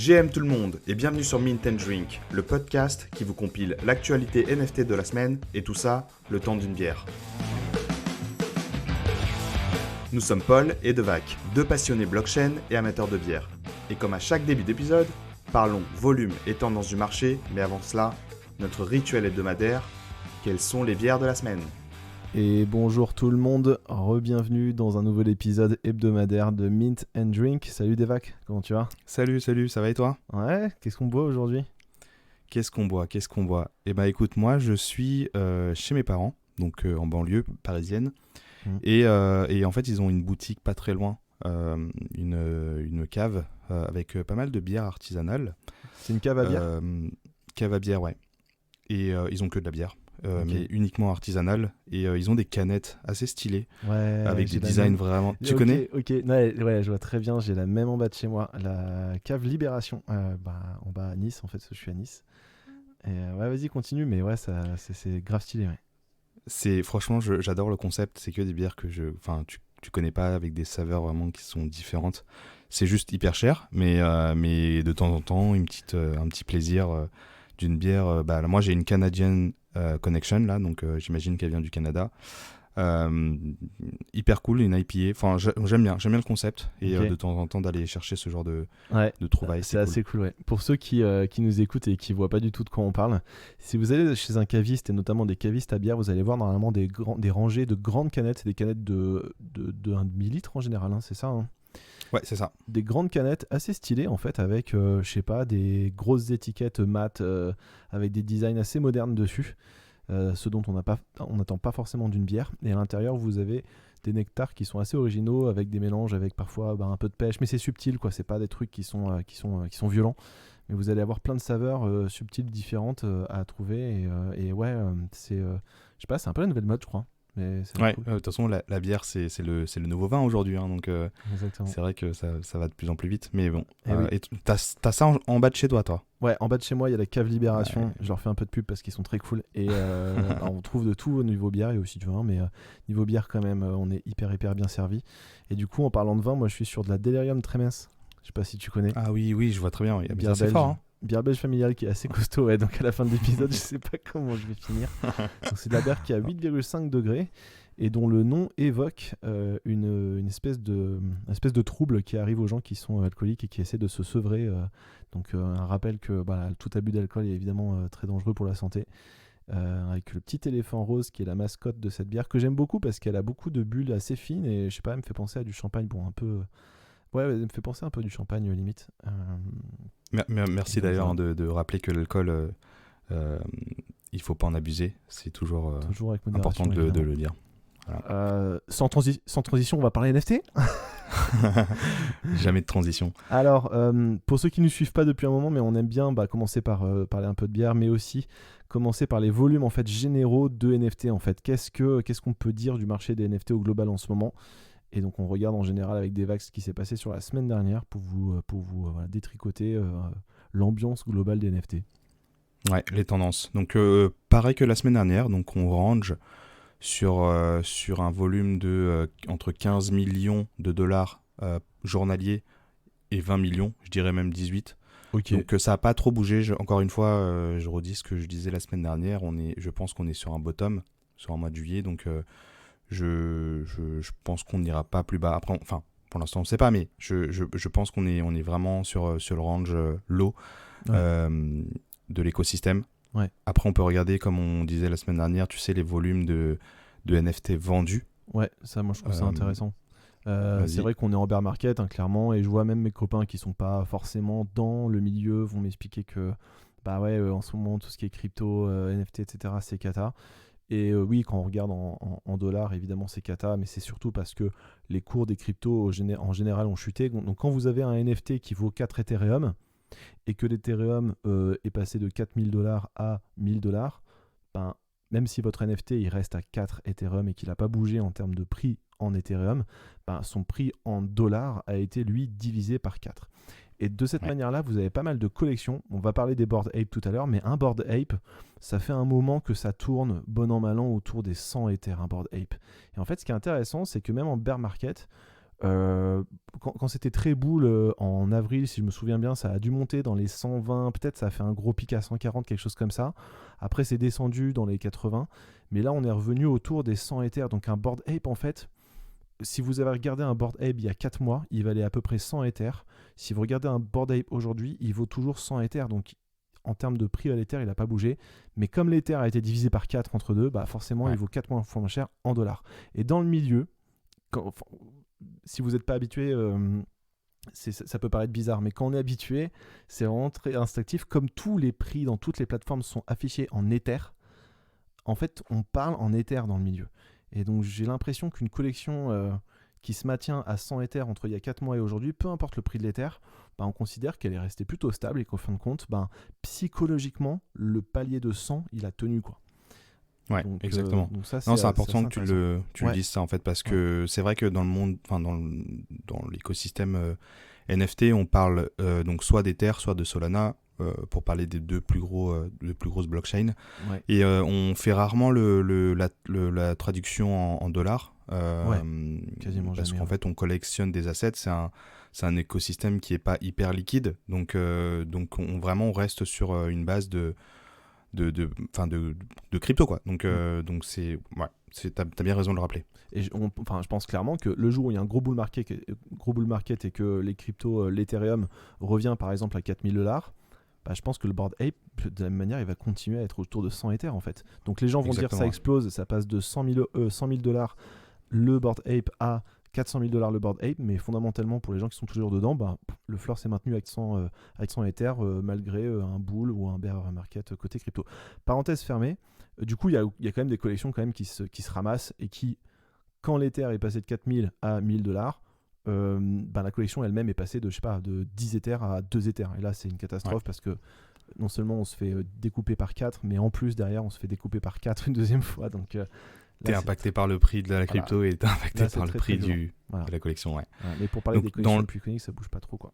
GM tout le monde et bienvenue sur Mint & Drink, le podcast qui vous compile l'actualité NFT de la semaine et tout ça, le temps d'une bière. Nous sommes Paul et Devac, deux passionnés blockchain et amateurs de bière. Et comme à chaque début d'épisode, parlons volume et tendance du marché, mais avant cela, notre rituel hebdomadaire, quelles sont les bières de la semaine ? Et bonjour tout le monde, re-bienvenue dans un nouvel épisode hebdomadaire de Mint & Drink. Salut Devac, comment tu vas ? Salut, ça va et toi ? Ouais, qu'est-ce qu'on boit aujourd'hui ? Qu'est-ce qu'on boit ? Eh ben écoute, moi je suis chez mes parents, donc en banlieue parisienne, et en fait ils ont une boutique pas très loin, une cave avec pas mal de bières artisanales. C'est une cave à bière ? Cave à bière, ouais. Et ils ont que de la bière. Okay. Mais uniquement artisanale, et ils ont des canettes assez stylées, ouais, avec des designs vraiment... Tu connais ? Ok, ouais, je vois très bien, j'ai la même en bas de chez moi, la cave Libération, en bas à Nice, en fait, je suis à Nice. Et ouais, vas-y, continue, mais ouais, c'est grave stylé, ouais. Franchement, j'adore le concept, c'est que des bières que tu connais pas, avec des saveurs vraiment qui sont différentes. C'est juste hyper cher, mais de temps en temps, un petit plaisir d'une bière. Moi, j'ai une Canadian Connection, là, donc j'imagine qu'elle vient du Canada. Hyper cool, une IPA. Enfin, j'aime bien le concept, et de temps en temps d'aller chercher ce genre de trouvailles. C'est assez cool, ouais. Pour ceux qui nous écoutent et qui voient pas du tout de quoi on parle, si vous allez chez un caviste, et notamment des cavistes à bière, vous allez voir normalement des rangées de grandes canettes, des canettes de 1,5 litre en général, hein, c'est ça, hein. Ouais, c'est ça. Des grandes canettes assez stylées, en fait, avec, je sais pas, des grosses étiquettes mat, avec des designs assez modernes dessus, ce dont on n'attend pas forcément d'une bière. Et à l'intérieur, vous avez des nectars qui sont assez originaux, avec des mélanges, avec parfois un peu de pêche, mais c'est subtil, quoi. C'est pas des trucs qui sont violents, mais vous allez avoir plein de saveurs subtiles, différentes à trouver. Et ouais, c'est, je sais pas, c'est un peu la nouvelle mode, je crois. Mais ouais, cool. De toute façon, la bière, c'est le nouveau vin aujourd'hui, hein, donc c'est vrai que ça va de plus en plus vite. Mais bon, et t'as ça en bas de chez toi, toi ? Ouais, en bas de chez moi, il y a la cave Libération. Ouais. Je leur fais un peu de pub parce qu'ils sont très cool. Et on trouve de tout au niveau bière et aussi du vin, mais niveau bière, quand même, on est hyper bien servi. Et du coup, en parlant de vin, moi, je suis sur de la Delirium Tremens. Je sais pas si tu connais. Ah oui, je vois très bien. Oui. Bière c'est belge. fort, hein. Bière belge familiale qui est assez costaud, ouais. Donc à la fin de l'épisode, je sais pas comment je vais finir. Donc c'est de la bière qui a 8,5 degrés et dont le nom évoque une espèce de trouble qui arrive aux gens qui sont alcooliques et qui essaient de se sevrer. Donc un rappel que tout abus d'alcool est évidemment très dangereux pour la santé. Avec le petit éléphant rose qui est la mascotte de cette bière que j'aime beaucoup parce qu'elle a beaucoup de bulles assez fines et je sais pas, elle me fait penser à du champagne, bon un peu... Ouais, elle me fait penser un peu du champagne limite. Merci d'ailleurs de rappeler que l'alcool, il faut pas en abuser. C'est toujours avec important de le dire. Voilà. Sans transition, on va parler NFT. Jamais de transition. Alors, pour ceux qui ne nous suivent pas depuis un moment, mais on aime bien commencer par parler un peu de bière, mais aussi commencer par les volumes en fait généraux de NFT. En fait, qu'est-ce qu'on peut dire du marché des NFT au global en ce moment ? Et donc on regarde en général avec Devac ce qui s'est passé sur la semaine dernière pour vous détricoter l'ambiance globale des NFT. Ouais, les tendances. Donc pareil que la semaine dernière, donc on range sur un volume de entre 15 millions de dollars journaliers et 20 millions, je dirais même 18. Okay. Donc ça n'a pas trop bougé. Encore une fois, je redis ce que je disais la semaine dernière. Je pense qu'on est sur un bottom, sur un mois de juillet, donc... Je pense qu'on n'ira pas plus bas. Après, pour l'instant, on ne sait pas, mais je pense qu'on est vraiment sur le range low de l'écosystème. Ouais. Après, on peut regarder, comme on disait la semaine dernière, tu sais, les volumes de NFT vendus. Ouais, ça, moi, je trouve ça intéressant. C'est vrai qu'on est en bear market, hein, clairement, et je vois même mes copains qui ne sont pas forcément dans le milieu vont m'expliquer que, en ce moment, tout ce qui est crypto, NFT, etc., c'est cata. Et oui, quand on regarde en dollars, évidemment, c'est cata, mais c'est surtout parce que les cours des cryptos en général ont chuté. Donc, quand vous avez un NFT qui vaut 4 Ethereum et que l'Ethereum est passé de 4000 $ à 1000 $, même si votre NFT il reste à 4 Ethereum et qu'il n'a pas bougé en termes de prix en Ethereum, son prix en dollars a été, lui, divisé par 4. Et de cette manière-là, vous avez pas mal de collections. On va parler des Bored Ape tout à l'heure, mais un Bored Ape, ça fait un moment que ça tourne, bon an mal an, autour des 100 Ethers, un Bored Ape. Et en fait, ce qui est intéressant, c'est que même en bear market, Quand c'était très bull en avril, si je me souviens bien, ça a dû monter dans les 120, peut-être ça a fait un gros pic à 140, quelque chose comme ça. Après, c'est descendu dans les 80, mais là, on est revenu autour des 100 Ethers. Donc, un Bored Ape, en fait, si vous avez regardé un Bored Ape il y a 4 mois, il valait à peu près 100 Ethers. Si vous regardez un Bored Ape aujourd'hui, il vaut toujours 100 Ethers. Donc, en termes de prix à l'Ether, il n'a pas bougé. Mais comme l'Ether a été divisé par 4 entre deux, bah forcément, il vaut 4 fois moins cher en dollars. Et dans le milieu, si vous n'êtes pas habitué, ça peut paraître bizarre, mais quand on est habitué, c'est vraiment très instinctif. Comme tous les prix dans toutes les plateformes sont affichés en Ether, en fait, on parle en Ether dans le milieu. Et donc, j'ai l'impression qu'une collection qui se maintient à 100 Ethers entre il y a 4 mois et aujourd'hui, peu importe le prix de l'Ether, bah, on considère qu'elle est restée plutôt stable et qu'au fin de compte, bah, psychologiquement, le palier de 100, il a tenu, quoi. Ouais, donc, exactement. Donc ça, c'est important que tu le dises ça, en fait, parce que c'est vrai que dans le monde, enfin dans l'écosystème NFT, on parle donc soit d'Ether, soit de Solana, pour parler des deux plus grosses blockchains. Ouais. Et on fait rarement la traduction en dollars. Quasiment parce jamais, qu'en fait, on collectionne des assets. C'est un écosystème qui n'est pas hyper liquide. Donc on reste sur une base de crypto, quoi. Donc t'as bien raison de le rappeler. Et je pense clairement que le jour où il y a un gros bull market et que les cryptos, l'Ethereum revient par exemple à $4000, bah, je pense que le Bored Ape, de la même manière, il va continuer à être autour de 100 Ethers, en fait. Donc les gens vont dire ça explose, ça passe de $100 000 le Bored Ape à $400 000 le Bored Ape, mais fondamentalement pour les gens qui sont toujours dedans, bah, le floor s'est maintenu avec 100 Ethers malgré un bull ou un bear market côté crypto. Parenthèse fermée, du coup il y a quand même des collections quand même qui se ramassent et qui, quand l'Ether est passé de 4000 à $1000, la collection elle-même est passée de 10 Ethers à 2 Ethers. Et là c'est une catastrophe parce que non seulement on se fait découper par 4, mais en plus derrière on se fait découper par 4 une deuxième fois. Donc t'es impacté par le prix de la crypto et t'es impacté par le prix de la collection. Ouais. Voilà. Mais pour parler des collections les plus iconiques, ça bouge pas trop, quoi.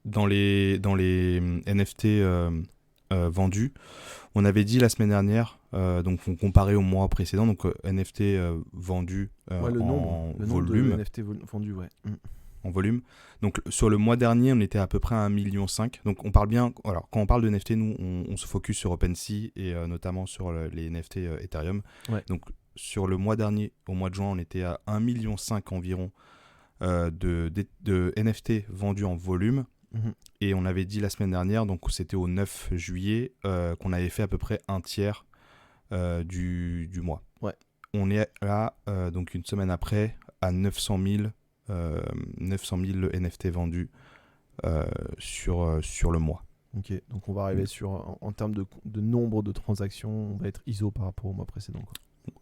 Dans les NFT vendus, on avait dit la semaine dernière, donc on comparait au mois précédent, donc NFT vendus en volume. De NFT vendus, ouais. En volume. Donc sur le mois dernier, on était à peu près à 1,5 million. Donc on parle bien. Alors quand on parle de NFT, nous on se focus sur OpenSea et notamment sur les NFT Ethereum. Ouais. Donc sur le mois dernier, au mois de juin, on était à 1,5 million environ de NFT vendus en volume. Et on avait dit la semaine dernière, donc c'était au 9 juillet, qu'on avait fait à peu près un tiers du mois. Ouais. On est là, donc une semaine après, à 900 000 NFT vendus sur le mois. Ok, donc on va arriver en termes de nombre de transactions, on va être ISO par rapport au mois précédent, quoi.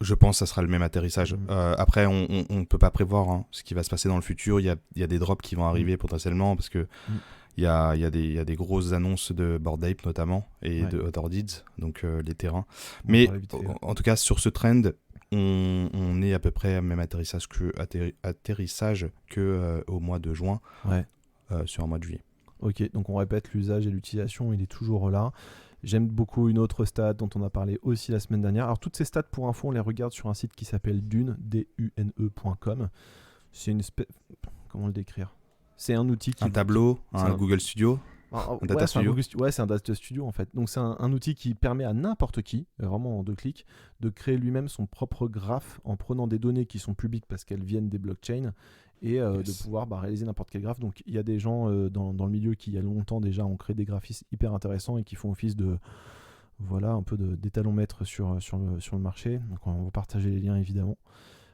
Je pense que ça sera le même atterrissage. Après, on ne peut pas prévoir ce qui va se passer dans le futur. Il y a des drops qui vont arriver potentiellement parce que il y a des grosses annonces de Bored Ape notamment et de Otherdeeds, donc les terrains. Mais en tout cas, sur ce trend, on est à peu près même atterrissage que au mois de juin, sur un mois de juillet. Ok, donc on répète, l'usage et l'utilisation, il est toujours là. J'aime beaucoup une autre stat dont on a parlé aussi la semaine dernière. Alors toutes ces stats, pour info, on les regarde sur un site qui s'appelle dune.com. C'est une espèce... Comment le décrire ? C'est un outil un tableau, un Google Studio, un Data Studio. C'est un Data Studio en fait. Donc c'est un outil qui permet à n'importe qui, vraiment en 2 clics, de créer lui-même son propre graphe en prenant des données qui sont publiques parce qu'elles viennent des blockchains et de pouvoir réaliser n'importe quel graphe. Donc il y a des gens dans le milieu qui, il y a longtemps déjà, ont créé des graphismes hyper intéressants et qui font office de un peu d'étalon-maître sur le marché. Donc on va partager les liens évidemment.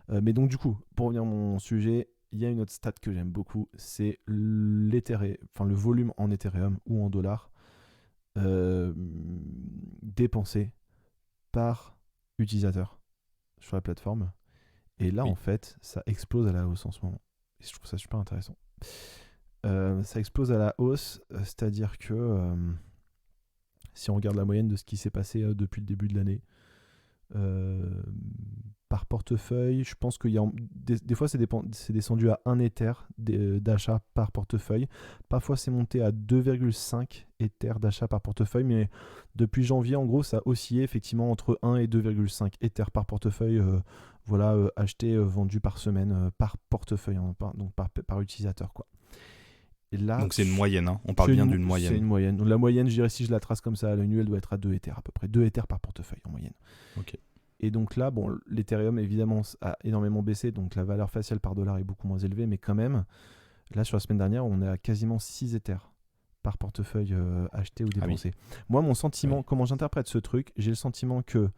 Mais donc du coup, pour revenir à mon sujet, il y a une autre stat que j'aime beaucoup, c'est le volume en Ethereum ou en dollars dépensé par utilisateur sur la plateforme. Et là, en fait, ça explose à la hausse en ce moment. Et je trouve ça super intéressant. Ça explose à la hausse, c'est-à-dire que si on regarde la moyenne de ce qui s'est passé depuis le début de l'année, Par portefeuille, je pense qu'il y a des fois c'est descendu à 1 Ether d'achat par portefeuille. Parfois c'est monté à 2,5 Ether d'achat par portefeuille, mais depuis janvier en gros ça a oscillé effectivement entre 1 et 2,5 Ether par portefeuille, acheté, vendu par semaine, par portefeuille, hein, donc par utilisateur quoi. Et là, donc c'est une moyenne, hein. On parle bien d'une moyenne. C'est une moyenne. Donc la moyenne, je dirais, si je la trace comme ça à l'œil nu, elle doit être à 2 Ethers à peu près. 2 Ethers par portefeuille en moyenne. Ok. Et donc là, bon, l'Ethereum évidemment a énormément baissé, donc la valeur faciale par dollar est beaucoup moins élevée, mais quand même, là sur la semaine dernière, on est à quasiment 6 Ethers par portefeuille acheté ou dépensé. Oui. Moi, mon sentiment, comment j'interprète ce truc, j'ai le sentiment que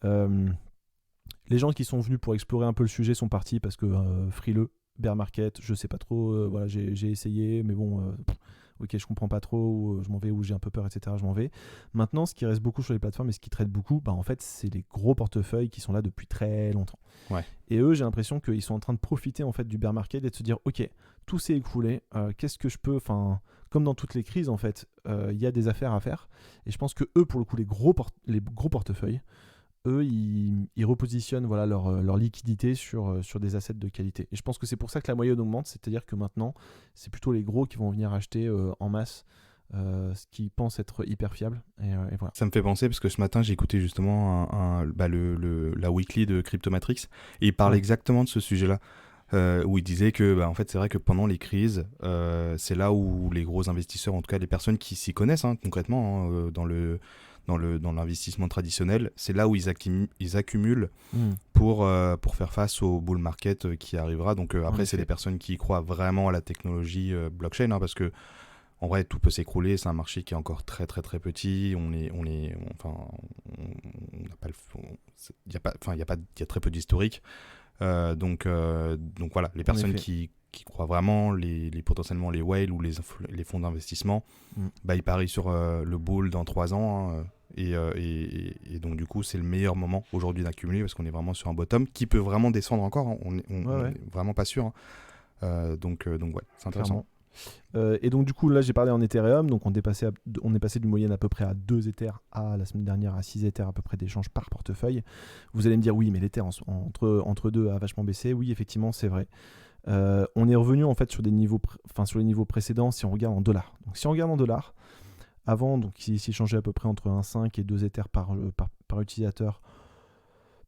les gens qui sont venus pour explorer un peu le sujet sont partis parce que frileux, bear market, je sais pas trop, voilà, j'ai essayé, mais bon, ok, je comprends pas trop, je m'en vais, ou j'ai un peu peur, etc. Je m'en vais. Maintenant, ce qui reste beaucoup sur les plateformes et ce qui traite beaucoup, en fait, c'est les gros portefeuilles qui sont là depuis très longtemps. Ouais. Et eux, j'ai l'impression qu'ils sont en train de profiter en fait du bear market et de se dire, ok, tout s'est écroulé, qu'est-ce que je peux, comme dans toutes les crises en fait, il y a des affaires à faire. Et je pense que eux, pour le coup, les gros portefeuilles, eux, ils repositionnent voilà, leur liquidité sur des assets de qualité. Et je pense que c'est pour ça que la moyenne augmente, c'est-à-dire que maintenant, c'est plutôt les gros qui vont venir acheter en masse ce qu'ils pensent être hyper fiable. Et voilà. Ça me fait penser, parce que ce matin, j'ai écouté justement la weekly de Cryptomatrix, et il parle exactement de ce sujet-là. Où il disait que en fait c'est vrai que pendant les crises c'est là où les gros investisseurs, en tout cas les personnes qui s'y connaissent concrètement dans l'investissement traditionnel, c'est là où ils accumulent pour faire face au bull market qui arrivera. Donc après c'est des personnes qui croient vraiment à la technologie blockchain, parce que en vrai tout peut s'écrouler, c'est un marché qui est encore très très très petit, il y a très peu d'historique. Donc voilà, les personnes qui croient vraiment, potentiellement les whales ou les fonds d'investissement, ils parient sur le bull dans 3 ans. Et donc du coup, c'est le meilleur moment aujourd'hui d'accumuler, parce qu'on est vraiment sur un bottom qui peut vraiment descendre encore. On est vraiment pas sûr. Donc ouais, c'est intéressant. Et donc du coup là j'ai parlé en Ethereum, donc on est passé d'une moyenne à peu près à 2 Ethers à la semaine dernière à 6 Ethers à peu près d'échanges par portefeuille. Vous allez me dire oui, mais l'Ether entre deux a vachement baissé. Oui, effectivement c'est vrai. On est revenu en fait sur les niveaux précédents si on regarde en dollars. Donc si on regarde en dollars, avant donc il s'échangeait à peu près entre 1,5 et 2 Ethers par utilisateur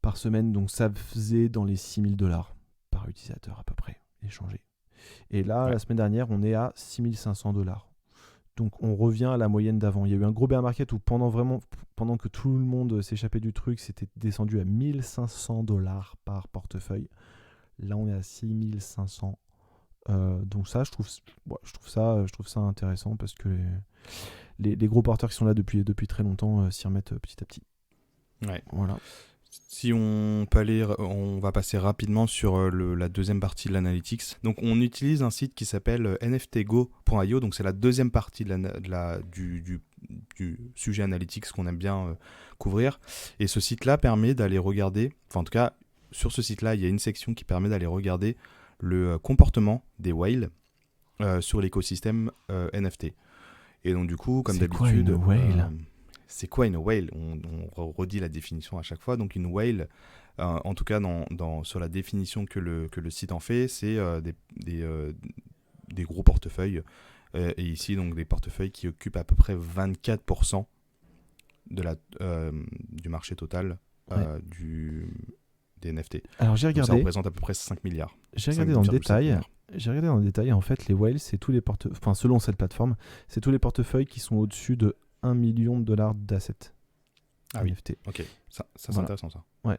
par semaine, donc ça faisait dans les $6,000 par utilisateur à peu près échangé. Et là, la semaine dernière, on est à $6,500. Donc on revient à la moyenne d'avant. Il y a eu un gros bear market où pendant que tout le monde s'échappait du truc, c'était descendu à $1,500 par portefeuille. Là, on est à 6,500. Donc ça, je trouve ça intéressant, parce que les gros porteurs qui sont là depuis très longtemps s'y remettent petit à petit. Ouais. Voilà. Si on peut on va passer rapidement sur la deuxième partie de l'analytics. Donc on utilise un site qui s'appelle nftgo.io, donc c'est la deuxième partie du sujet analytics qu'on aime bien couvrir. Et ce site-là permet d'aller regarder, en tout cas sur ce site-là, il y a une section qui permet d'aller regarder le comportement des whales sur l'écosystème NFT. Et donc du coup, comme d'habitude... C'est quoi une whale ? On redit la définition à chaque fois. Donc une whale, en tout cas sur la définition que le site en fait, c'est des gros portefeuilles. Et ici, donc des portefeuilles qui occupent à peu près 24% du marché total des NFT. Alors j'ai regardé. Donc ça représente à peu près 5 milliards. J'ai regardé dans le détail. En fait, les whales, c'est tous les portefeuilles, selon cette plateforme, c'est tous les portefeuilles qui sont au-dessus de $1 million d'assets. NFT. Ok, ça c'est intéressant ça. Ouais.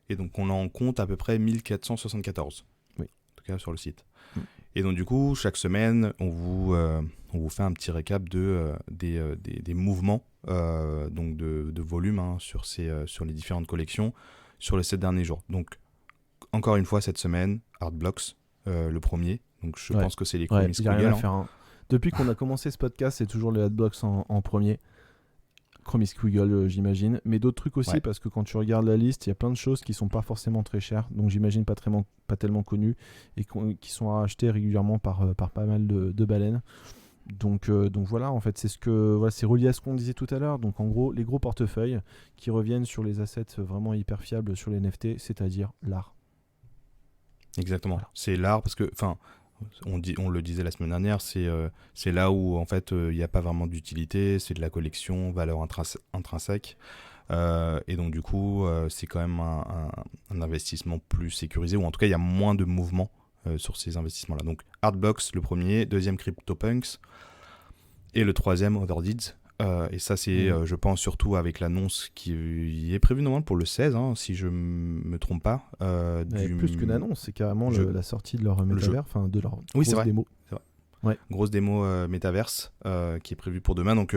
Et donc on en compte à peu près 1474. Oui. En tout cas sur le site. Et donc du coup, chaque semaine, on vous fait un petit récap des mouvements donc de volume sur les différentes collections sur les 7 derniers jours. Donc encore une fois cette semaine, Artblocks, le premier. Donc je pense que c'est les Chromie Squiggle. Depuis qu'on a commencé ce podcast, c'est toujours les Artblocks en premier. Chromie Squiggle, j'imagine. Mais d'autres trucs aussi, parce que quand tu regardes la liste, il y a plein de choses qui sont pas forcément très chères, donc j'imagine pas tellement connues, et qui sont achetées régulièrement par pas mal de baleines. Donc voilà, en fait, c'est relié à ce qu'on disait tout à l'heure. Donc en gros, les gros portefeuilles qui reviennent sur les assets vraiment hyper fiables sur les NFT, c'est-à-dire l'art. Exactement. Voilà. C'est l'art parce que, enfin, on le disait la semaine dernière, c'est là où en fait il n'y a pas vraiment d'utilité, c'est de la collection, valeur intrinsèque. Et donc du coup, c'est quand même un investissement plus sécurisé, ou en tout cas il y a moins de mouvement sur ces investissements-là. Donc Artblocks, le premier, deuxième CryptoPunks, et le troisième Otherdeeds. Et ça, c'est, je pense, surtout avec l'annonce qui est prévue normalement pour le 16, hein, si je me trompe pas. Plus qu'une annonce, c'est carrément la sortie de leur métavers, enfin de leur grosse démo. C'est vrai. Ouais. Grosse démo métaverse qui est prévue pour demain. Donc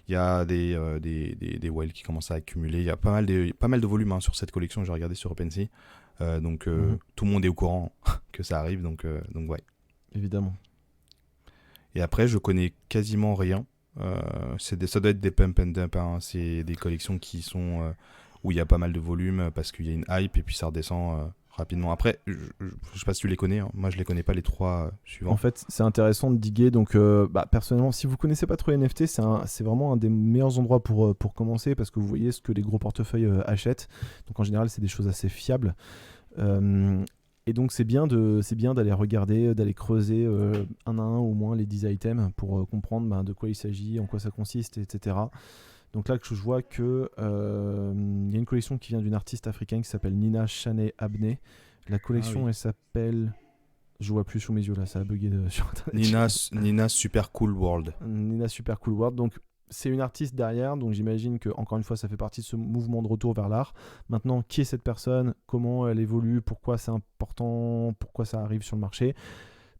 il y a des whales qui commencent à accumuler. Il y a pas mal de volume sur cette collection. J'ai regardé sur OpenSea. Donc tout le monde est au courant que ça arrive. Donc ouais. Évidemment. Et après, je connais quasiment rien. Ça doit être des pump and dump. Hein. C'est des collections qui sont où il y a pas mal de volume parce qu'il y a une hype et puis ça redescend rapidement. Après, je sais pas si tu les connais. Hein. Moi, je les connais pas les trois suivants. En fait, c'est intéressant de diguer. Donc, personnellement, si vous connaissez pas trop les NFT, c'est vraiment un des meilleurs endroits pour commencer parce que vous voyez ce que les gros portefeuilles achètent. Donc, en général, c'est des choses assez fiables. Et donc c'est bien d'aller regarder, d'aller creuser un à un au moins les 10 items pour comprendre de quoi il s'agit, en quoi ça consiste, etc. Donc là je vois que y a une collection qui vient d'une artiste africaine qui s'appelle Nina Chaney Abney. La collection elle s'appelle... Je vois plus sous mes yeux là, ça a bugué sur internet. Nina Super Cool World. Nina Super Cool World. Donc c'est une artiste derrière, donc j'imagine que encore une fois ça fait partie de ce mouvement de retour vers l'art. Maintenant, qui est cette personne, comment elle évolue, pourquoi c'est important, pourquoi ça arrive sur le marché,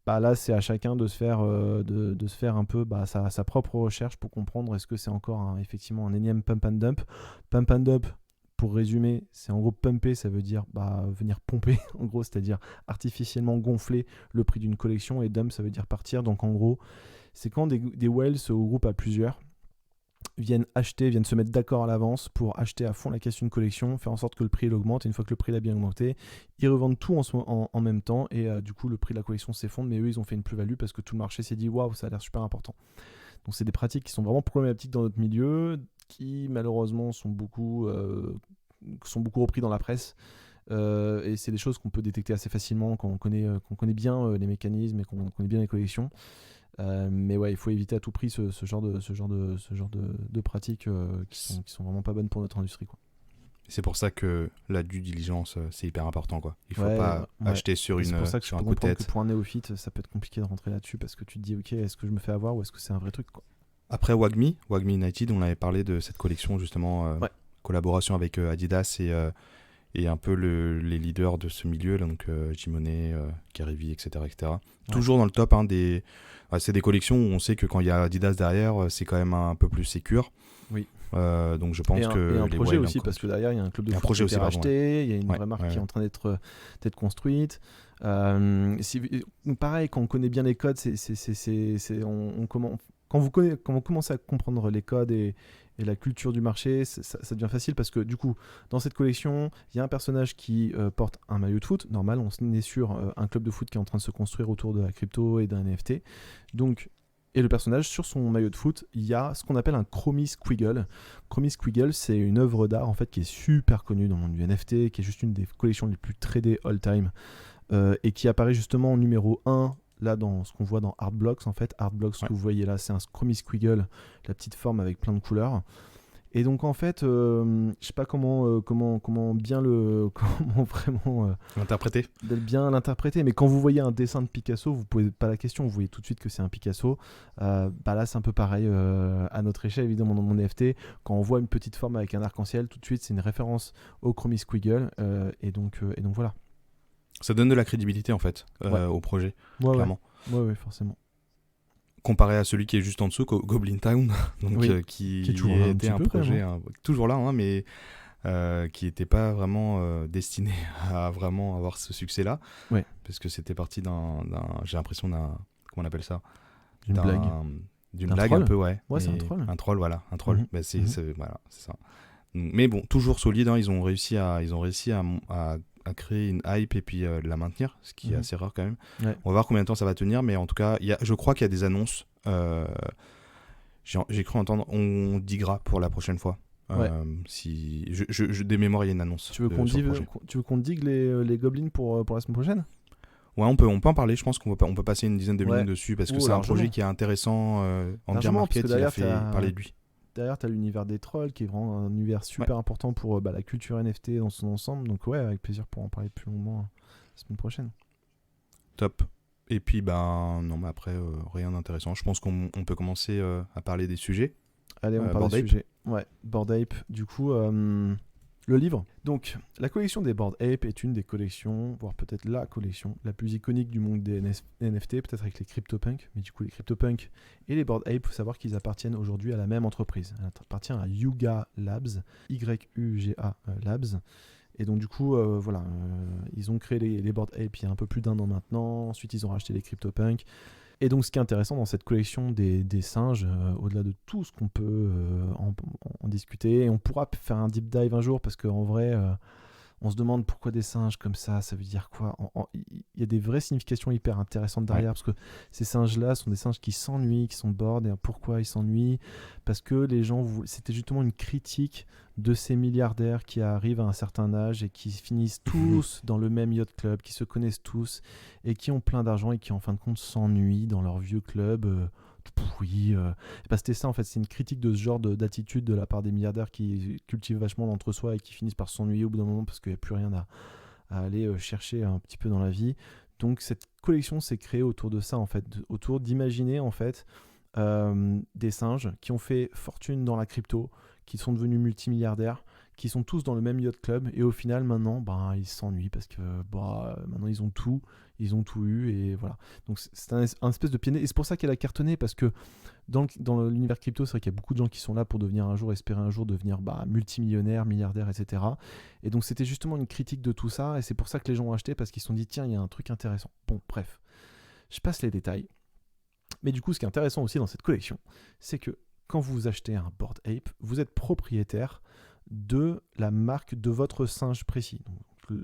là c'est à chacun de se faire un peu sa propre recherche pour comprendre est-ce que c'est encore effectivement un énième pump and dump. Pump and dump, pour résumer, c'est en gros pumper, ça veut dire venir pomper en gros, c'est-à-dire artificiellement gonfler le prix d'une collection, et dump ça veut dire partir. Donc en gros c'est quand des whales se regroupent à plusieurs, viennent se mettre d'accord à l'avance pour acheter à fond la caisse d'une collection, faire en sorte que le prix augmente, et une fois que le prix a bien augmenté, ils revendent tout en même temps, et du coup le prix de la collection s'effondre, mais eux ils ont fait une plus-value parce que tout le marché s'est dit waouh, ça a l'air super important. Donc c'est des pratiques qui sont vraiment problématiques dans notre milieu, qui malheureusement sont beaucoup repris dans la presse. Et c'est des choses qu'on peut détecter assez facilement quand on connaît bien les mécanismes et qu'on connaît bien les collections. Mais ouais, il faut éviter à tout prix ce genre de pratiques qui sont vraiment pas bonnes pour notre industrie, quoi. C'est pour ça que la due diligence, c'est hyper important, quoi. Il faut pas acheter sur c'est pour ça que sur je un peux coup de comprendre tête. que pour un néophyte, ça peut être compliqué de rentrer là-dessus parce que tu te dis ok, est-ce que je me fais avoir ou est-ce que c'est un vrai truc, quoi. Après Wagmi United, on avait parlé de cette collection justement, collaboration avec Adidas et un peu les leaders de ce milieu, donc Jimone, Carivi, etc. etc. Ouais. Toujours dans le top c'est des collections où on sait que quand il y a Adidas derrière, c'est quand même un peu plus sécure. Oui. Donc je pense que... Et un projet aussi, parce que derrière il y a un club de foot qui a été racheté, il y a une vraie marque qui est en train d'être construite. Pareil, quand on connaît bien les codes, quand vous commencez à comprendre les codes et la culture du marché, ça devient facile parce que du coup, dans cette collection, il y a un personnage qui porte un maillot de foot. Normal, on est sur un club de foot qui est en train de se construire autour de la crypto et d'un NFT. Donc, et le personnage, sur son maillot de foot, il y a ce qu'on appelle un Chromie Squiggle. Chromie Squiggle, c'est une œuvre d'art en fait qui est super connue dans le monde du NFT, qui est juste une des collections les plus tradées all-time et qui apparaît justement en numéro 1. Là, dans ce qu'on voit dans Artblocks, en fait, Artblocks, ce que vous voyez là, c'est un Chromie Squiggle, la petite forme avec plein de couleurs. Et donc, en fait, je sais pas comment bien comment vraiment l'interpréter. Bien l'interpréter. Mais quand vous voyez un dessin de Picasso, vous posez pas la question, vous voyez tout de suite que c'est un Picasso. Là, c'est un peu pareil à notre échelle, évidemment, dans mon NFT. Quand on voit une petite forme avec un arc-en-ciel, tout de suite, c'est une référence au Chromie Squiggle. Et donc voilà. Ça donne de la crédibilité en fait au projet, clairement. Ouais, forcément. Comparé à celui qui est juste en dessous, Goblin Town, donc, qui est toujours là était un projet toujours là, mais qui n'était pas vraiment destiné à vraiment avoir ce succès-là, parce que c'était parti j'ai l'impression comment on appelle ça, d'une blague troll. Un peu, c'est un troll. Un troll, voilà, un troll. Voilà, c'est ça. Mais bon, toujours solide, hein, ils ont réussi à à créer une hype et puis la maintenir, ce qui est assez rare quand même. Ouais. On va voir combien de temps ça va tenir, mais en tout cas, je crois qu'il y a des annonces. J'ai cru entendre, on diguera pour la prochaine fois. Si des mémoires, il y a une annonce. Tu veux qu'on digue les Goblins pour la semaine prochaine? Ouais, on peut en parler. Je pense qu'on peut passer une dizaine de minutes dessus parce que c'est un projet qui est intéressant en bear market. Il a fait parler de lui. Derrière, tu as l'univers des trolls qui est vraiment un univers super important pour la culture NFT dans son ensemble. Donc, ouais, avec plaisir pour en parler plus longuement la semaine prochaine. Top. Et puis, non, mais après, rien d'intéressant. Je pense qu'on peut commencer à parler des sujets. Allez, on parle des sujets. Ouais, Bored Ape. Du coup, le livre. Donc, la collection des Bored Ape est une des collections, voire peut-être la collection la plus iconique du monde des NFT, peut-être avec les CryptoPunks. Mais du coup, les CryptoPunks et les Bored Ape, il faut savoir qu'ils appartiennent aujourd'hui à la même entreprise. Elle appartient à Yuga Labs, Y-U-G-A Labs. Et donc, du coup, ils ont créé les Bored Ape il y a un peu plus d'1 an maintenant. Ensuite, ils ont racheté les CryptoPunks. Et donc, ce qui est intéressant dans cette collection des singes, au-delà de tout ce qu'on peut en discuter, et on pourra faire un deep dive un jour, parce qu'en vrai, on se demande pourquoi des singes comme ça veut dire quoi. Il y a des vraies significations hyper intéressantes derrière, parce que ces singes-là sont des singes qui s'ennuient, qui sont bored. Et pourquoi ils s'ennuient? Parce que les gens, c'était justement une critique de ces milliardaires qui arrivent à un certain âge et qui finissent tous dans le même yacht club, qui se connaissent tous et qui ont plein d'argent et qui en fin de compte s'ennuient dans leur vieux club pourri. C'était ça en fait, c'est une critique de ce genre d'attitude de la part des milliardaires qui cultivent vachement l'entre-soi et qui finissent par s'ennuyer au bout d'un moment parce qu'il n'y a plus rien à aller chercher un petit peu dans la vie. Donc cette collection s'est créée autour de ça en fait, autour d'imaginer en fait des singes qui ont fait fortune dans la crypto, qui sont devenus multimilliardaires, qui sont tous dans le même yacht club, et au final maintenant ils s'ennuient parce que maintenant ils ont tout eu, et voilà. Donc c'est un espèce de pied, et c'est pour ça qu'elle a cartonné, parce que dans l'univers crypto, c'est vrai qu'il y a beaucoup de gens qui sont là pour espérer un jour devenir multimillionnaires, milliardaires, etc. Et donc c'était justement une critique de tout ça, et c'est pour ça que les gens ont acheté, parce qu'ils se sont dit tiens, il y a un truc intéressant. Bon, bref, je passe les détails. Mais du coup, ce qui est intéressant aussi dans cette collection, c'est que quand vous achetez un Bored Ape, vous êtes propriétaire de la marque de votre singe précis. Donc,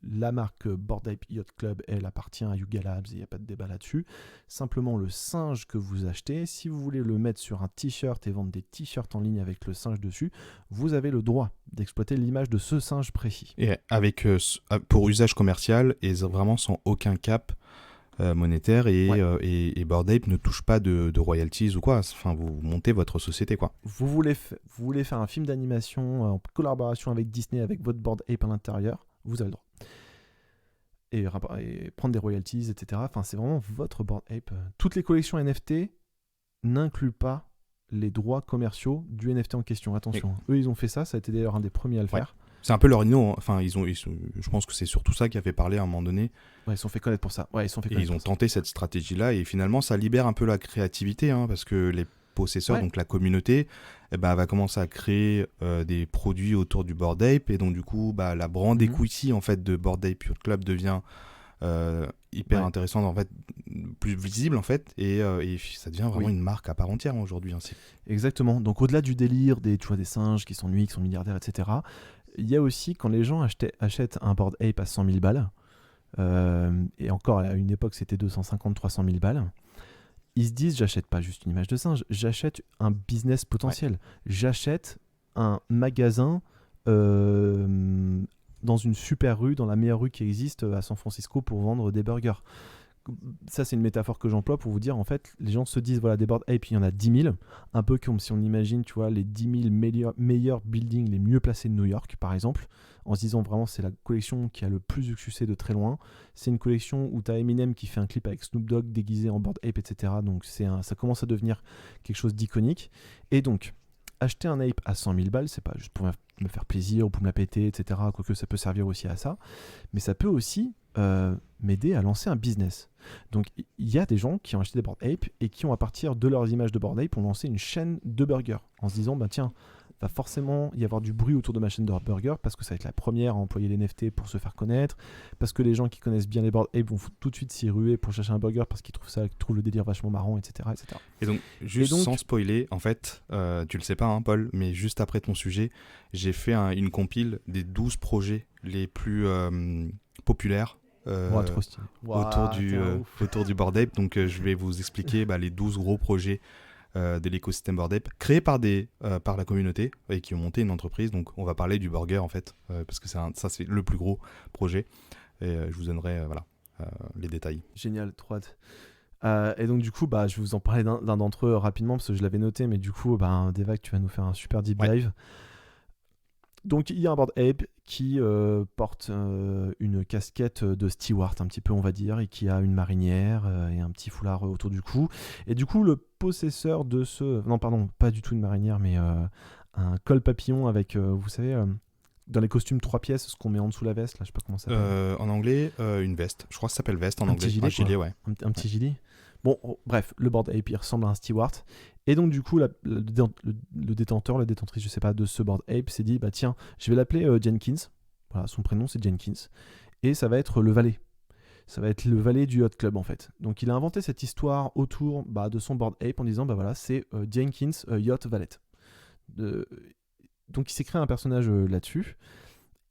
la marque Bored Ape Yacht Club, elle appartient à Yuga Labs, il n'y a pas de débat là-dessus. Simplement, le singe que vous achetez, si vous voulez le mettre sur un t-shirt et vendre des t-shirts en ligne avec le singe dessus, vous avez le droit d'exploiter l'image de ce singe précis. Et avec, pour usage commercial et vraiment sans aucun cap monétaire, et Bored Ape ne touche pas de royalties ou quoi. Enfin, vous montez votre société, quoi. Vous voulez faire un film d'animation en collaboration avec Disney, avec votre Bored Ape à l'intérieur, vous avez le droit. Et prendre des royalties, etc. Enfin, c'est vraiment votre Bored Ape. Toutes les collections NFT n'incluent pas les droits commerciaux du NFT en question. Attention, eux, ils ont fait ça. Ça a été d'ailleurs un des premiers à le faire. C'est un peu leur inno. Enfin, je pense que c'est surtout ça qui a fait parler à un moment donné. Ouais, ils se sont fait connaître pour ça. Ouais, ils ont tenté cette stratégie-là, et finalement, ça libère un peu la créativité, parce que les possesseurs, donc la communauté, va commencer à créer des produits autour du Bored Ape, et donc du coup, la brand equity en fait de Bored Ape Yacht Club devient hyper intéressante, en fait, plus visible en fait, et ça devient vraiment une marque à part entière aujourd'hui. Exactement. Donc au-delà du délire des singes qui s'ennuient, qui sont milliardaires, etc. Il y a aussi, quand les gens achètent un Bored Ape à 100 000 balles, et encore à une époque c'était 250-300 000 balles, ils se disent j'achète pas juste une image de singe, j'achète un business potentiel, j'achète un magasin dans une super rue, dans la meilleure rue qui existe à San Francisco pour vendre des burgers. Ça, c'est une métaphore que j'emploie pour vous dire, en fait, les gens se disent, voilà, des Bored Ape, il y en a 10 000, un peu comme si on imagine, tu vois, les 10 000 meilleurs buildings les mieux placés de New York, par exemple, en se disant vraiment, c'est la collection qui a le plus de succès de très loin. C'est une collection où tu as Eminem qui fait un clip avec Snoop Dogg déguisé en Bored Ape, etc. Donc, ça commence à devenir quelque chose d'iconique. Et donc, acheter un ape à 100 000 balles, c'est pas juste pour me faire plaisir ou pour me la péter, etc. Quoique ça peut servir aussi à ça. Mais ça peut aussi m'aider à lancer un business. Donc il y a des gens qui ont acheté des Bored Ape et qui ont, à partir de leurs images de Bored Ape, ont lancé une chaîne de burgers en se disant tiens, va forcément y avoir du bruit autour de ma chaîne de burger parce que ça va être la première à employer les NFT pour se faire connaître, parce que les gens qui connaissent bien les Bored Ape vont tout de suite s'y ruer pour chercher un burger parce qu'ils trouvent le délire vachement marrant, etc. etc. Et donc, sans spoiler, en fait, tu le sais pas, hein, Paul, mais juste après ton sujet, j'ai fait une compile des 12 projets les plus populaires trop stylé. autour du Bored Ape. Donc, je vais vous expliquer les 12 gros projets de l'écosystème Bored Ape, créés par la communauté et qui ont monté une entreprise. Donc, on va parler du burger, en fait, parce que ça, c'est le plus gros projet. Et je vous donnerai les détails. Génial, trop hâte. Et donc du coup, je vais vous en parler d'un d'entre eux rapidement parce que je l'avais noté, mais du coup, Devac, tu vas nous faire un super deep dive. Donc il y a un Bored Ape qui porte une casquette de steward un petit peu, on va dire, et qui a une marinière et un petit foulard autour du cou. Et du coup, le possesseur de ce... Non, pardon, pas du tout une marinière, mais un col papillon avec, vous savez... dans les costumes 3 pièces, ce qu'on met en dessous la veste, là, je sais pas comment ça s'appelle. En anglais, une veste. Je crois que ça s'appelle veste en anglais. Petit gilet, un gilet, ouais. Un petit gilet. Bon, bref, le Bored Ape, il ressemble à un steward. Et donc, du coup, le détenteur, la détentrice, je sais pas, de ce Bored Ape s'est dit, tiens, je vais l'appeler Jenkins. Voilà, son prénom, c'est Jenkins. Et ça va être le valet. Ça va être le valet du Yacht Club, en fait. Donc, il a inventé cette histoire autour de son Bored Ape en disant, voilà, c'est Jenkins Yacht Valet. Donc, il s'est créé un personnage là-dessus.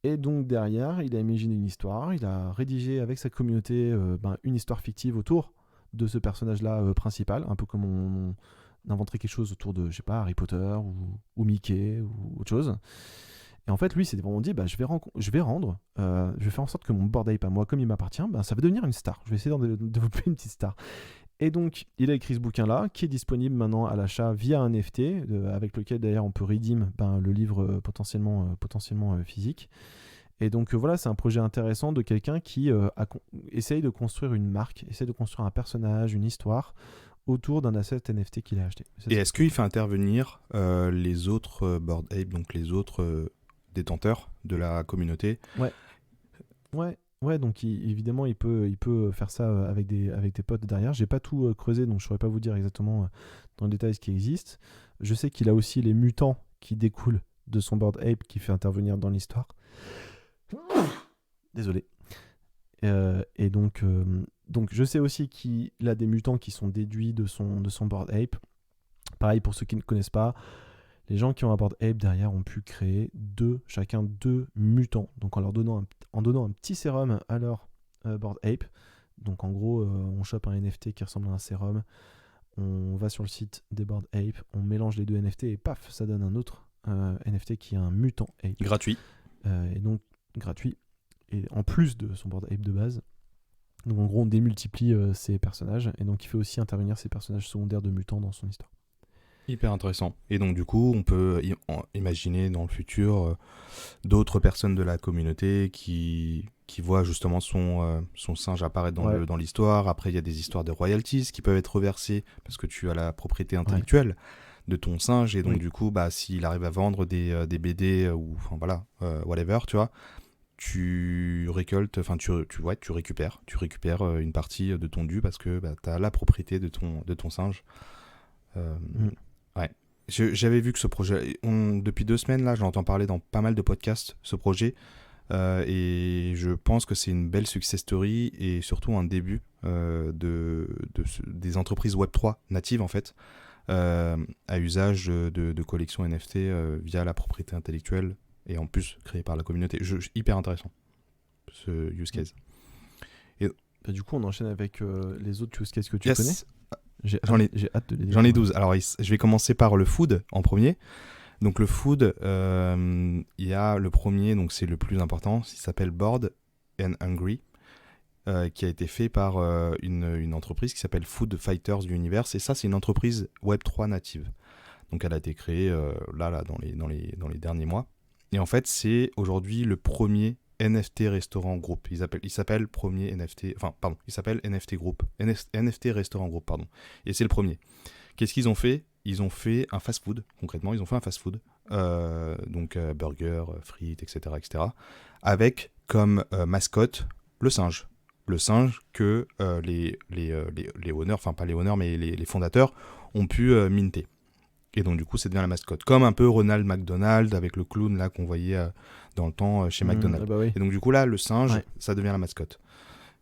Et donc derrière, il a imaginé une histoire, il a rédigé avec sa communauté une histoire fictive autour de ce personnage-là principal, un peu comme on inventerait quelque chose autour de, je sais pas, Harry Potter ou Mickey ou autre chose. Et en fait, lui, il s'est vraiment dit, je vais faire en sorte que mon Bored Ape à moi, comme il m'appartient, ça va devenir une star. Je vais essayer de développer une petite star. Et donc, il a écrit ce bouquin-là, qui est disponible maintenant à l'achat via un NFT, avec lequel d'ailleurs on peut redeem le livre potentiellement physique. Et donc voilà, c'est un projet intéressant de quelqu'un qui essaye de construire une marque, essaye de construire un personnage, une histoire autour d'un asset NFT qu'il a acheté. Et est-ce qu'il fait intervenir les autres Bored Ape, donc les autres détenteurs de la communauté ? Ouais, donc évidemment, il peut faire ça avec des potes derrière. J'ai pas tout creusé, donc je saurais pas vous dire exactement dans le détail ce qui existe. Je sais qu'il a aussi les mutants qui découlent de son Bored Ape qui fait intervenir dans l'histoire. Désolé. Et donc je sais aussi qu'il a des mutants qui sont déduits de son Bored Ape. Pareil, pour ceux qui ne connaissent pas, les gens qui ont un Bored Ape derrière ont pu créer chacun deux mutants. Donc en donnant un petit sérum à leur Bored Ape. Donc en gros, on chope un NFT qui ressemble à un sérum. On va sur le site des Bored Ape, on mélange les deux NFT et paf, ça donne un autre NFT qui est un mutant Ape. Gratuit. Et donc gratuit. Et en plus de son Bored Ape de base. Donc en gros, on démultiplie ses personnages. Et donc il fait aussi intervenir ses personnages secondaires de mutants dans son histoire. Hyper intéressant. Et donc du coup, on peut imaginer dans le futur d'autres personnes de la communauté qui voient justement son singe apparaître dans l'histoire. Après, il y a des histoires de royalties qui peuvent être reversées parce que tu as la propriété intellectuelle de ton singe. Et donc du coup, s'il arrive à vendre des BD ou whatever, tu vois, tu récoltes, tu récupères une partie de ton dû parce que tu as la propriété de ton singe. Ouais. J'avais vu que ce projet, depuis 2 semaines là, j'entends parler dans pas mal de podcasts ce projet, et je pense que c'est une belle success story et surtout un début des entreprises Web3 natives en fait, à usage de collections NFT via la propriété intellectuelle et en plus créée par la communauté. Hyper intéressant ce use case. Et du coup, on enchaîne avec les autres use cases que tu connais. J'ai hâte de les dire. J'en ai 12. Alors, je vais commencer par le food en premier. Donc, le food, il y a le premier, donc c'est le plus important. Il s'appelle Bored and Hungry, qui a été fait par une entreprise qui s'appelle Food Fighters Universe. Et ça, c'est une entreprise Web3 native. Donc, elle a été créée dans les derniers mois. Et en fait, c'est aujourd'hui le premier NFT Restaurant Group. Il s'appelle premier NFT, il s'appelle NFT Group. NFT Restaurant Group, pardon. Et c'est le premier. Qu'est-ce qu'ils ont fait ? Ils ont fait un fast-food, concrètement. Ils ont fait un fast-food, burger, frites, etc., etc., avec comme mascotte le singe. Le singe que les owners, enfin pas les owners, mais les fondateurs ont pu minter. Et donc du coup, ça devient la mascotte. Comme un peu Ronald McDonald avec le clown là qu'on voyait dans le temps chez McDonald's. Bah oui. Et donc du coup là, le singe, ça devient la mascotte.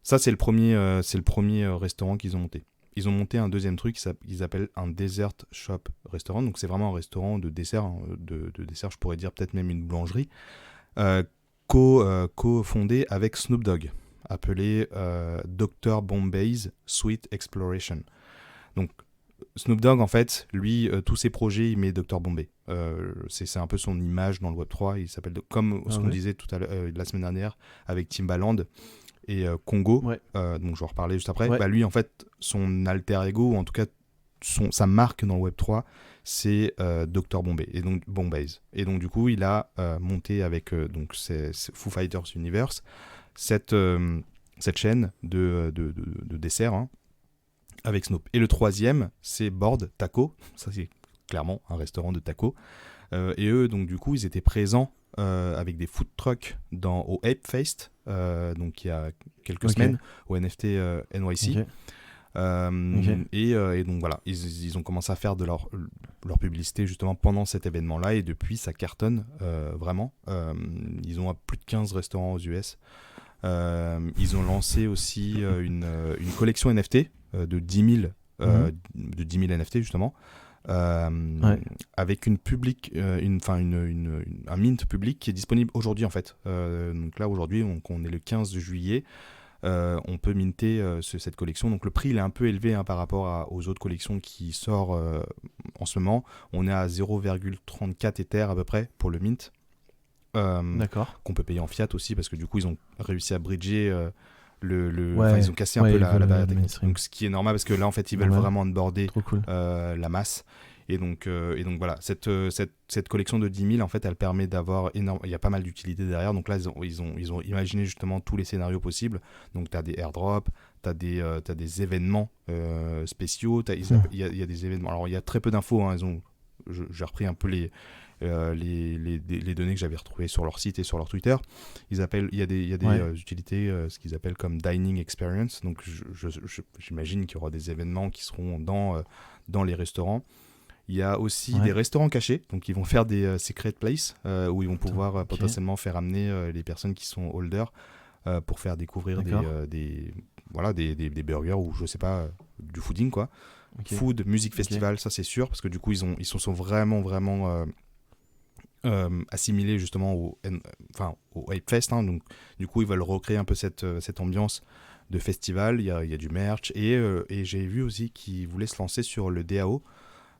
Ça c'est le premier restaurant qu'ils ont monté. Ils ont monté un deuxième truc qu'ils appellent un dessert shop restaurant. Donc c'est vraiment un restaurant de dessert, de dessert, je pourrais dire peut-être même une boulangerie, co-fondé avec Snoop Dogg, appelé Dr. Bombay's Sweet Exploration. Donc Snoop Dogg, en fait, lui, tous ses projets, il met Dr. Bombay. C'est un peu son image dans le Web3. Il s'appelle, comme ce qu'on disait tout à l'heure, la semaine dernière, avec Timbaland et Congo, donc je vais en reparler juste après. Bah, lui, en fait, son alter ego, ou en tout cas sa marque dans le Web3, c'est Dr. Bombay, et donc Bombay's. Et donc, du coup, il a monté avec donc Foo Fighters Universe cette chaîne de desserts, hein, avec Snoop. Et le troisième, c'est Board Taco. Ça, c'est clairement un restaurant de tacos. Et eux, donc, du coup, ils étaient présents avec des food trucks au Ape Fest, donc il y a quelques semaines, au NFT NYC. Et donc voilà, ils ont commencé à faire de leur publicité justement pendant cet événement-là, et depuis, ça cartonne vraiment. Ils ont plus de 15 restaurants aux US. Ils ont lancé aussi une collection NFT de 10 000 NFT justement, avec un mint public qui est disponible aujourd'hui en fait. Donc là aujourd'hui, on est le 15 juillet, on peut minter cette collection. Donc le prix il est un peu élevé par rapport aux autres collections qui sortent en ce moment. On est à 0,34 Ether à peu près pour le mint. D'accord. Qu'on peut payer en fiat aussi, parce que du coup ils ont réussi à bridger ils ont cassé un peu la barrière technique, donc ce qui est normal parce que là en fait ils veulent vraiment onboarder la masse, et donc voilà, cette collection de 10 000 en fait elle permet d'avoir il y a pas mal d'utilités derrière. Donc là ils ont imaginé justement tous les scénarios possibles. Donc tu as des airdrops, tu as des événements spéciaux, il y a des événements, alors il y a très peu d'infos, hein. J'ai repris un peu les données que j'avais retrouvées sur leur site et sur leur Twitter. Il y a des utilités, ce qu'ils appellent comme dining experience. Donc j'imagine qu'il y aura des événements qui seront dans les restaurants. Il y a aussi des restaurants cachés, donc ils vont faire des secret places où ils vont pouvoir potentiellement faire amener les personnes qui sont holders pour faire découvrir des burgers ou je sais pas, du fooding quoi. Food, musique festival, ça c'est sûr, parce que du coup ils sont vraiment assimilés justement au Ape Fest, hein. Donc du coup ils veulent recréer un peu cette ambiance de festival. Il y a du merch, et j'ai vu aussi qu'ils voulaient se lancer sur le DAO,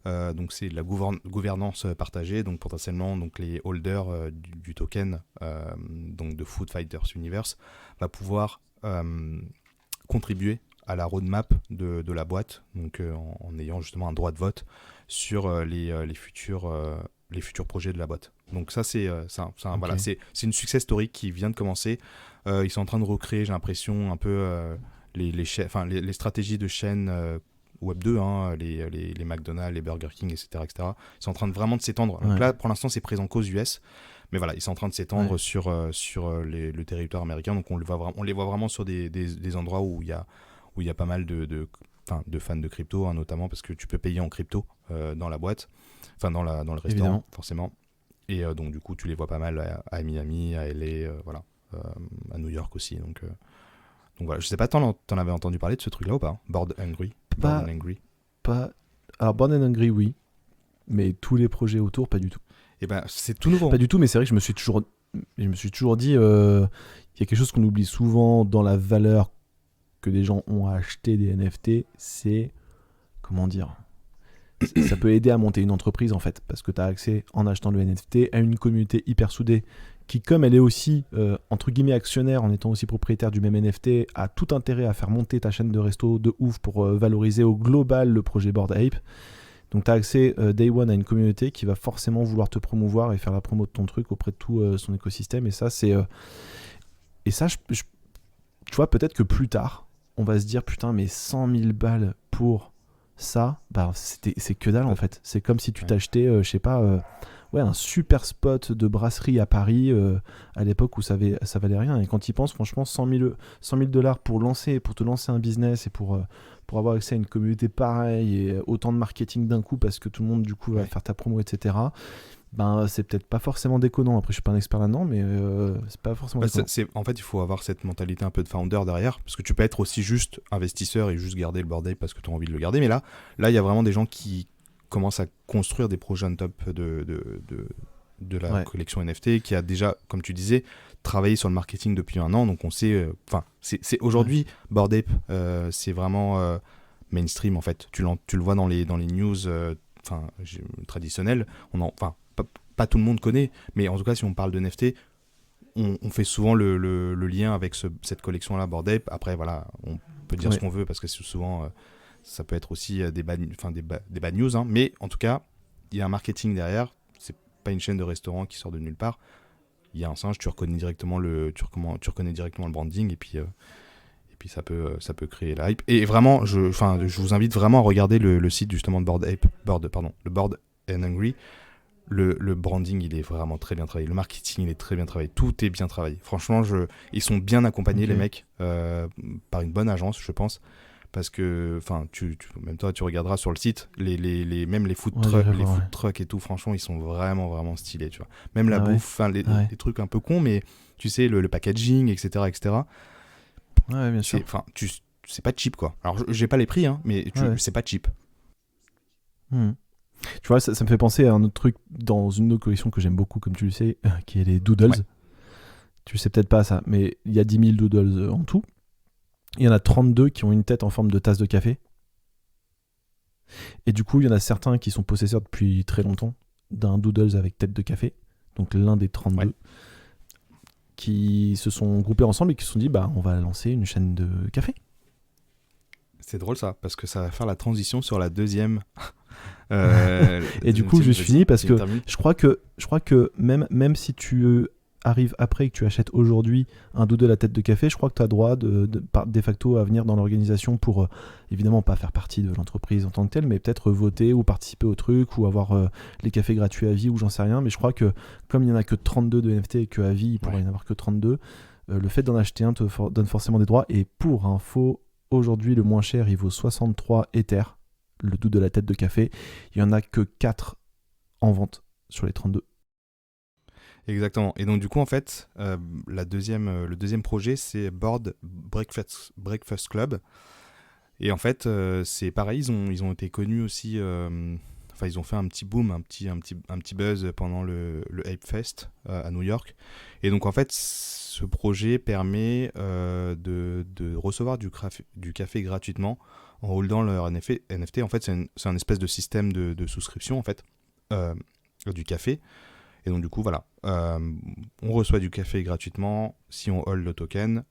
donc c'est la gouvernance partagée, donc potentiellement donc les holders du token donc de Foo Fighters Universe va pouvoir contribuer à la roadmap de la boîte, donc en ayant justement un droit de vote sur les futurs projets de la boîte. Donc ça c'est une success story qui vient de commencer. Ils sont en train de recréer, j'ai l'impression, un peu les stratégies de chaînes Web 2, hein, les McDonald's, les Burger King, etc., etc. Ils sont en train de vraiment de s'étendre. Donc là, pour l'instant, c'est présent qu'aux US. Mais voilà, ils sont en train de s'étendre sur le territoire américain. Donc on les voit vraiment sur des endroits où il y a pas mal de fans de crypto, hein, notamment parce que tu peux payer en crypto dans la boîte, enfin dans le restaurant. Évidemment. Forcément. Et donc du coup, tu les vois pas mal à Miami, à LA, à New York aussi. Donc voilà, je sais pas, t'en avais entendu parler de ce truc-là ou pas, hein? Bored and Hungry. Alors Bored and Hungry, oui, mais tous les projets autour, pas du tout. Et ben c'est tout nouveau. Pas du tout, mais c'est vrai que je me suis toujours dit, il y a quelque chose qu'on oublie souvent dans la valeur que des gens ont à acheter des NFT, c'est, comment dire, ça peut aider à monter une entreprise en fait, parce que tu as accès en achetant le NFT à une communauté hyper soudée qui, comme elle est aussi entre guillemets actionnaire en étant aussi propriétaire du même NFT, a tout intérêt à faire monter ta chaîne de resto de ouf pour valoriser au global le projet Bored Ape. Donc tu as accès day one à une communauté qui va forcément vouloir te promouvoir et faire la promo de ton truc auprès de tout son écosystème, et ça c'est tu vois, peut-être que plus tard on va se dire putain, mais 100 000 balles pour ça, bah, c'est que dalle en fait. C'est comme si tu Ouais. t'achetais, je sais pas, ouais, un super spot de brasserie à Paris à l'époque où ça valait rien. Et quand ils pensent, franchement, 100 000 dollars pour te lancer un business et pour avoir accès à une communauté pareille et autant de marketing d'un coup parce que tout le monde du coup va Ouais. faire ta promo, etc. Ben, c'est peut-être pas forcément déconnant. Après, je suis pas un expert là-dedans, mais c'est pas forcément Bah, déconnant. en fait, il faut avoir cette mentalité un peu de founder derrière, parce que tu peux être aussi juste investisseur et juste garder le bordel parce que tu as envie de le garder. Mais là, il y a vraiment des gens qui commencent à construire des projets on top de la Ouais, collection NFT, qui a déjà, comme tu disais, travaillé sur le marketing depuis un an. Donc on sait, enfin, c'est ouais, aujourd'hui Bored Ape, c'est vraiment mainstream en fait. Tu le vois dans les news, traditionnelles. Enfin, pas tout le monde connaît, mais en tout cas, si on parle de NFT, on fait souvent le lien avec cette collection-là, Bored Ape. Après, voilà, on peut dire ce ouais. qu'on veut parce que souvent, ça peut être aussi des bad news. Hein. Mais en tout cas, il y a un marketing derrière. C'est pas une chaîne de restaurants qui sort de nulle part. Il y a un singe, tu reconnais directement le branding et puis ça peut créer la hype. Et vraiment, je vous invite vraiment à regarder le site justement de le Bored and Hungry. Le branding, il est vraiment très bien travaillé. Le marketing, il est très bien travaillé. Tout est bien travaillé. Franchement, ils sont bien accompagnés, Ok. les mecs, par une bonne agence, je pense. Parce que, enfin, même toi, tu regarderas sur le site, même Ouais, j'irai les voir, ouais. food trucks et tout, franchement, ils sont vraiment, vraiment stylés, tu vois. Même la Ah ouais. bouffe, enfin, Ah ouais. les trucs un peu cons, mais tu sais, le packaging, etc., etc., Ouais, ouais, bien sûr. c'est pas cheap, quoi. Alors, j'ai pas les prix, hein, mais Ouais, ouais. c'est pas cheap. Hmm. Tu vois, ça me fait penser à un autre truc dans une autre collection que j'aime beaucoup, comme tu le sais, qui est les Ouais, Doodles. Tu sais peut-être pas ça, mais il y a 10 000 Doodles en tout. Il y en a 32 qui ont une tête en forme de tasse de café. Et du coup, il y en a certains qui sont possesseurs depuis très longtemps d'un Doodles avec tête de café. Donc l'un des ouais. 32 qui se sont groupés ensemble et qui se sont dit, bah, on va lancer une chaîne de café. C'est drôle ça, parce que ça va faire la transition sur la deuxième. Et du coup, Team, juste fini parce vas-y, que termine. je crois que même si tu arrives après et que tu achètes aujourd'hui un doodle à tête de café, je crois que tu as droit de facto à venir dans l'organisation pour évidemment pas faire partie de l'entreprise en tant que telle, mais peut-être voter ou participer au truc ou avoir les cafés gratuits à vie ou j'en sais rien. Mais je crois que comme il n'y en a que 32 de NFT et qu'à vie il pourrait Ouais. y en avoir que 32, le fait d'en acheter un donne forcément des droits. Et pour info, aujourd'hui le moins cher il vaut 63 Ethers, le doodle de la tête de café. Il y en a que 4 en vente sur les 32. Exactement. Et donc, du coup, en fait, le deuxième projet, c'est Breakfast Club. Et en fait, c'est pareil, ils ont été connus aussi. Enfin, ils ont fait un petit boom, un petit buzz pendant le Ape Fest à New York. Et donc, en fait, ce projet permet de recevoir du café gratuitement en holdant leur NFT. En fait, c'est un espèce de système de souscription, en fait, du café. Et donc, du coup, voilà. On reçoit du café gratuitement si on hold le token.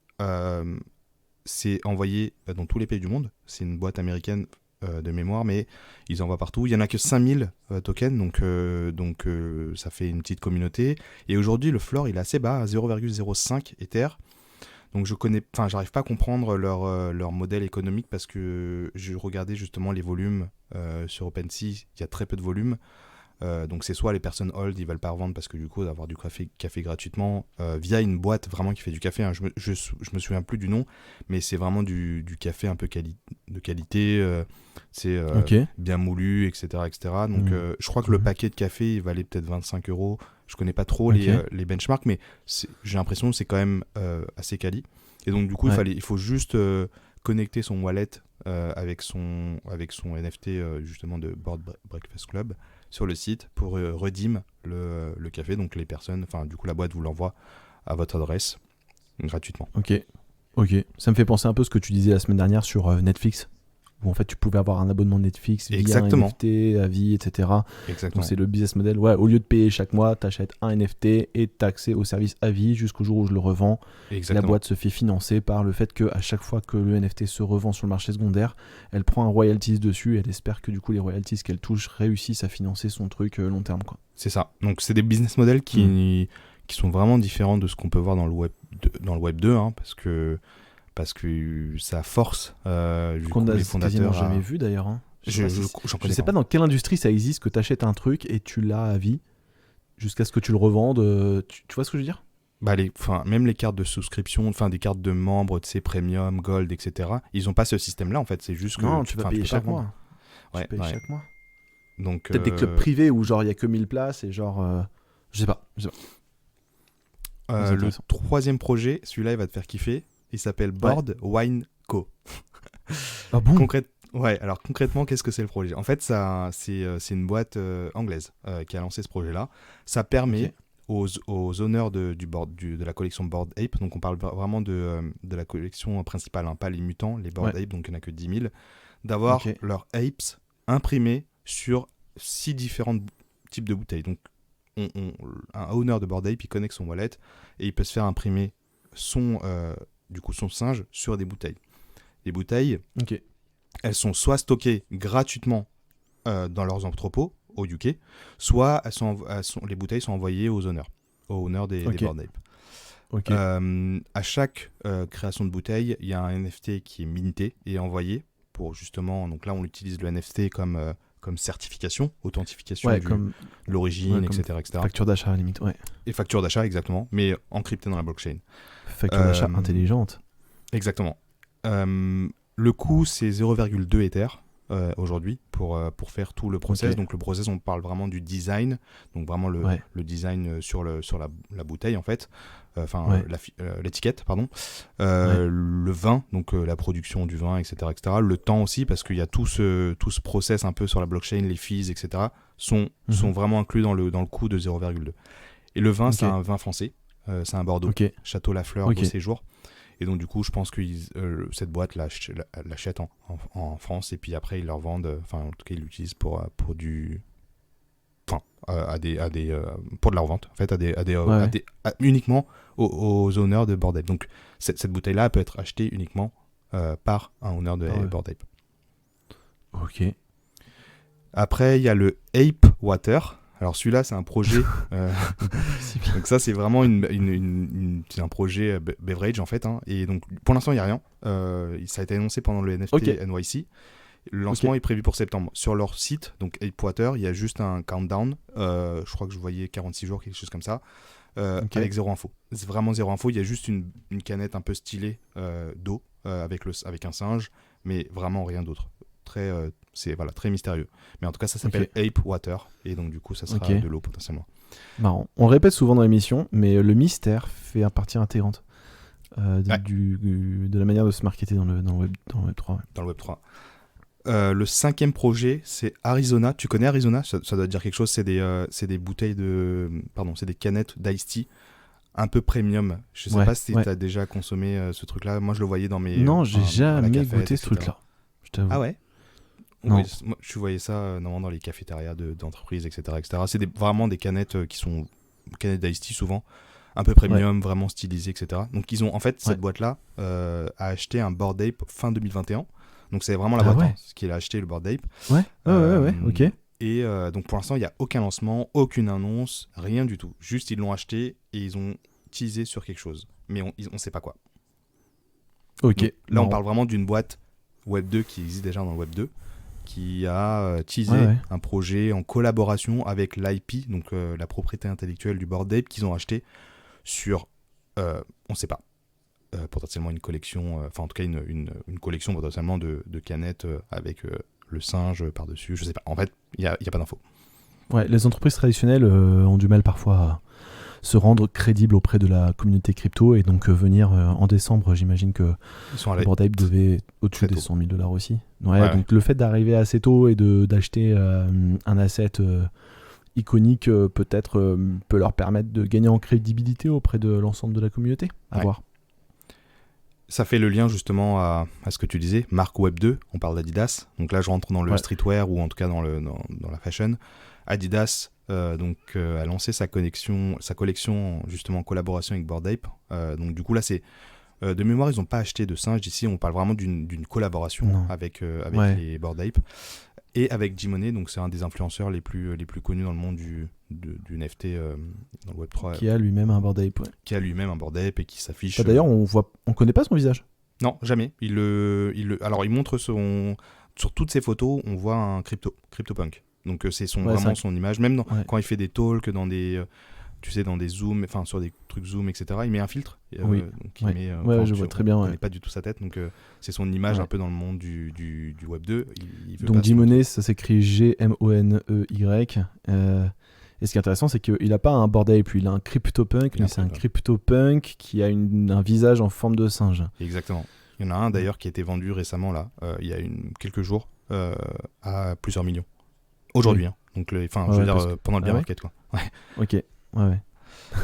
C'est envoyé dans tous les pays du monde. C'est une boîte américaine de mémoire, mais ils envoient partout. Il n'y en a que 5000 tokens, donc ça fait une petite communauté. Et aujourd'hui, le floor, il est assez bas, à 0,05 Ether. Donc j'arrive pas à comprendre leur modèle économique parce que je regardais justement les volumes sur OpenSea, il y a très peu de volume. Donc c'est soit les personnes hold, ils veulent pas revendre parce que du coup d'avoir du café gratuitement via une boîte vraiment qui fait du café, hein, je me souviens plus du nom, mais c'est vraiment du café un peu de qualité, c'est Ok. bien moulu, etc. etc. Donc Mhm. je crois que le Mhm. paquet de café il valait peut-être 25 €. Je connais pas trop Ok. les benchmarks, mais j'ai l'impression que c'est quand même assez quali. Et donc du coup Ouais. il faut juste connecter son wallet avec son NFT justement de Breakfast Club sur le site pour redeem le café. Donc les personnes, enfin du coup la boîte vous l'envoie à votre adresse gratuitement. Ok. Ok. Ça me fait penser un peu à ce que tu disais la semaine dernière sur Netflix, où en fait tu pouvais avoir un abonnement Netflix via un Exactement, NFT à vie, etc. Donc exactement, c'est le business model. Ouais, au lieu de payer chaque mois, tu achètes un NFT et tu as accès au service à vie jusqu'au jour où je le revends. La exactement. boîte se fait financer par le fait qu'à chaque fois que le NFT se revend sur le marché secondaire, elle prend un royalties dessus et elle espère que du coup les royalties qu'elle touche réussissent à financer son truc long terme, quoi. C'est ça. Donc c'est des business models Hmm. qui sont vraiment différents de ce qu'on peut voir dans le web 2, hein, parce que ça force du Qu'on coup a les quasiment fondateurs jamais à... vu d'ailleurs, hein. J'en Je connais sais pas. pas dans quelle industrie ça existe que tu achètes un truc et tu l'as à vie jusqu'à ce que tu le revendes. Tu vois ce que je veux dire? Bah même les cartes de souscription, enfin des cartes de membres, tu sais, premium, gold, etc. Ils ont pas ce système-là en fait. C'est juste que Non, tu vas payer peux pas chaque vendre. mois. Tu Ouais, payes ouais. chaque mois. Donc Peut-être des clubs privés où genre il y a que 1000 places et genre. Je sais pas. C'est le intéressant. troisième projet, celui-là, il va te faire kiffer. Il s'appelle Board Wine Co. Ah bon? Ouais, alors concrètement, qu'est-ce que c'est le projet? En fait, c'est une boîte anglaise qui a lancé ce projet-là. Ça permet aux owners de la collection Bored Ape, donc on parle vraiment de la collection principale, hein, pas les mutants, les Bored Ape, donc il n'y en a que 10 000, d'avoir leurs apes imprimés sur 6 différents types de bouteilles. Donc un owner de Bored Ape, il connecte son wallet et il peut se faire imprimer son singe sur des bouteilles. Les bouteilles, elles sont soit stockées gratuitement dans leurs entrepôts au UK, soit les bouteilles sont envoyées aux owners des Bored Ape. À chaque création de bouteille, il y a un NFT qui est minté et envoyé pour justement, donc là on utilise le NFT comme certification, authentification de l'origine, etc., etc. Facture d'achat à la limite, Et facture d'achat, exactement, mais encryptée dans la blockchain. Facture d'achat intelligente. Exactement. Le coût, c'est 0,2 Ether aujourd'hui pour faire tout le process. Donc le process, on parle vraiment du design, donc vraiment le design sur la bouteille en fait, l'étiquette, pardon. Le vin, donc la production du vin, etc., etc. Le temps aussi, parce qu'il y a tout ce process un peu sur la blockchain, les fees, etc. sont vraiment inclus dans le coût de 0,2. Et le vin, c'est un vin français, c'est un Bordeaux, Château Lafleur, Beau Séjour. Et donc, du coup, je pense que cette boîte l'achète en France et puis après, ils leur vendent, enfin, en tout cas, ils l'utilisent pour du. Enfin, pour de la revente, en fait, uniquement aux owners de Bored Ape. Donc, cette bouteille-là, elle peut être achetée uniquement par un owner de Bored Ape. Ok. Après, il y a le Ape Water. Alors celui-là, c'est un projet. Donc ça, c'est vraiment c'est un projet beverage en fait. Hein. Et donc pour l'instant, il n'y a rien. Ça a été annoncé pendant le NFT NYC. Le lancement est prévu pour septembre. Sur leur site, donc Ape Water, il y a juste un countdown. Je crois que je voyais 46 jours, quelque chose comme ça. Avec zéro info. C'est vraiment zéro info. Il y a juste une canette un peu stylée d'eau avec un singe, mais vraiment rien d'autre. C'est très mystérieux. Mais en tout cas, ça s'appelle Ape Water. Et donc, du coup, ça sera de l'eau potentiellement. Marrant. On le répète souvent dans l'émission, mais le mystère fait partie intégrante de la manière de se marketer dans le Web 3. Ouais. Dans le Web 3. Le cinquième projet, c'est Arizona. Tu connais Arizona ? Ça doit te dire quelque chose. C'est des bouteilles c'est des canettes d'Ice Tea un peu premium. Je sais pas si tu as déjà consommé ce truc-là. Moi, je le voyais dans mes. Non, j'ai jamais goûté ce truc-là. Je t'avoue. Ah ouais ? Non. Moi, je voyais ça normalement dans les cafétérias d'entreprises, etc., etc. C'est vraiment des canettes qui sont canettes d'Ice Tea souvent, un peu premium, vraiment stylisées, etc. Donc ils ont en fait cette boîte-là a acheté un Bored Ape fin 2021. Donc c'est vraiment la boîte qu'il a acheté le Bored Ape. Ok. Et donc pour l'instant il n'y a aucun lancement, aucune annonce, rien du tout. Juste ils l'ont acheté et ils ont teasé sur quelque chose, mais on sait pas quoi. Ok. Donc, là on parle vraiment d'une boîte Web 2 qui existe déjà dans le Web 2. Qui a teasé un projet en collaboration avec l'IP, donc la propriété intellectuelle du Bored Ape, qu'ils ont acheté sur, on ne sait pas, potentiellement une collection, en tout cas une collection potentiellement de canettes avec le singe par-dessus, je ne sais pas. En fait, il n'y a pas d'infos. Ouais, les entreprises traditionnelles ont du mal parfois à se rendre crédibles auprès de la communauté crypto et donc venir en décembre, j'imagine que Bored Ape devait au-dessus des $100,000 aussi. Donc le fait d'arriver assez tôt et d'acheter un asset iconique peut-être peut leur permettre de gagner en crédibilité auprès de l'ensemble de la communauté. À voir. Ça fait le lien justement à ce que tu disais, marque Web 2, on parle d'Adidas. Donc là je rentre dans le streetwear ou en tout cas dans la fashion. Adidas a lancé sa collection justement en collaboration avec Bored Ape. Donc du coup là c'est de mémoire ils n'ont pas acheté de singe ici, on parle vraiment d'une collaboration avec les Bored Ape et avec G-Money, donc c'est un des influenceurs les plus connus dans le monde du NFT dans le Web3. Qui a lui-même un Bored Ape. Qui a lui-même un Bored Ape et qui s'affiche. D'ailleurs on connaît pas son visage. Non, jamais. Alors il montre sur toutes ces photos, on voit un CryptoPunk. Donc c'est vraiment son image. Même quand il fait des talks dans des... tu sais, dans des zooms, enfin sur des trucs zoom, etc., il met un filtre. Oui. Je vois très bien. On connaît pas du tout sa tête, donc c'est son image un peu dans le monde du Web 2. Donc Gmoney, ça s'écrit Gmoney. Et ce qui est intéressant, c'est qu'il n'a pas un Bored Ape, lui, il a un CryptoPunk, mais c'est un CryptoPunk qui a un visage en forme de singe. Exactement. Il y en a un d'ailleurs qui a été vendu récemment, là, il y a quelques jours, à plusieurs millions. Aujourd'hui, hein. Donc, je veux dire, pendant le bear market, quoi. Ouais. Ok, ouais.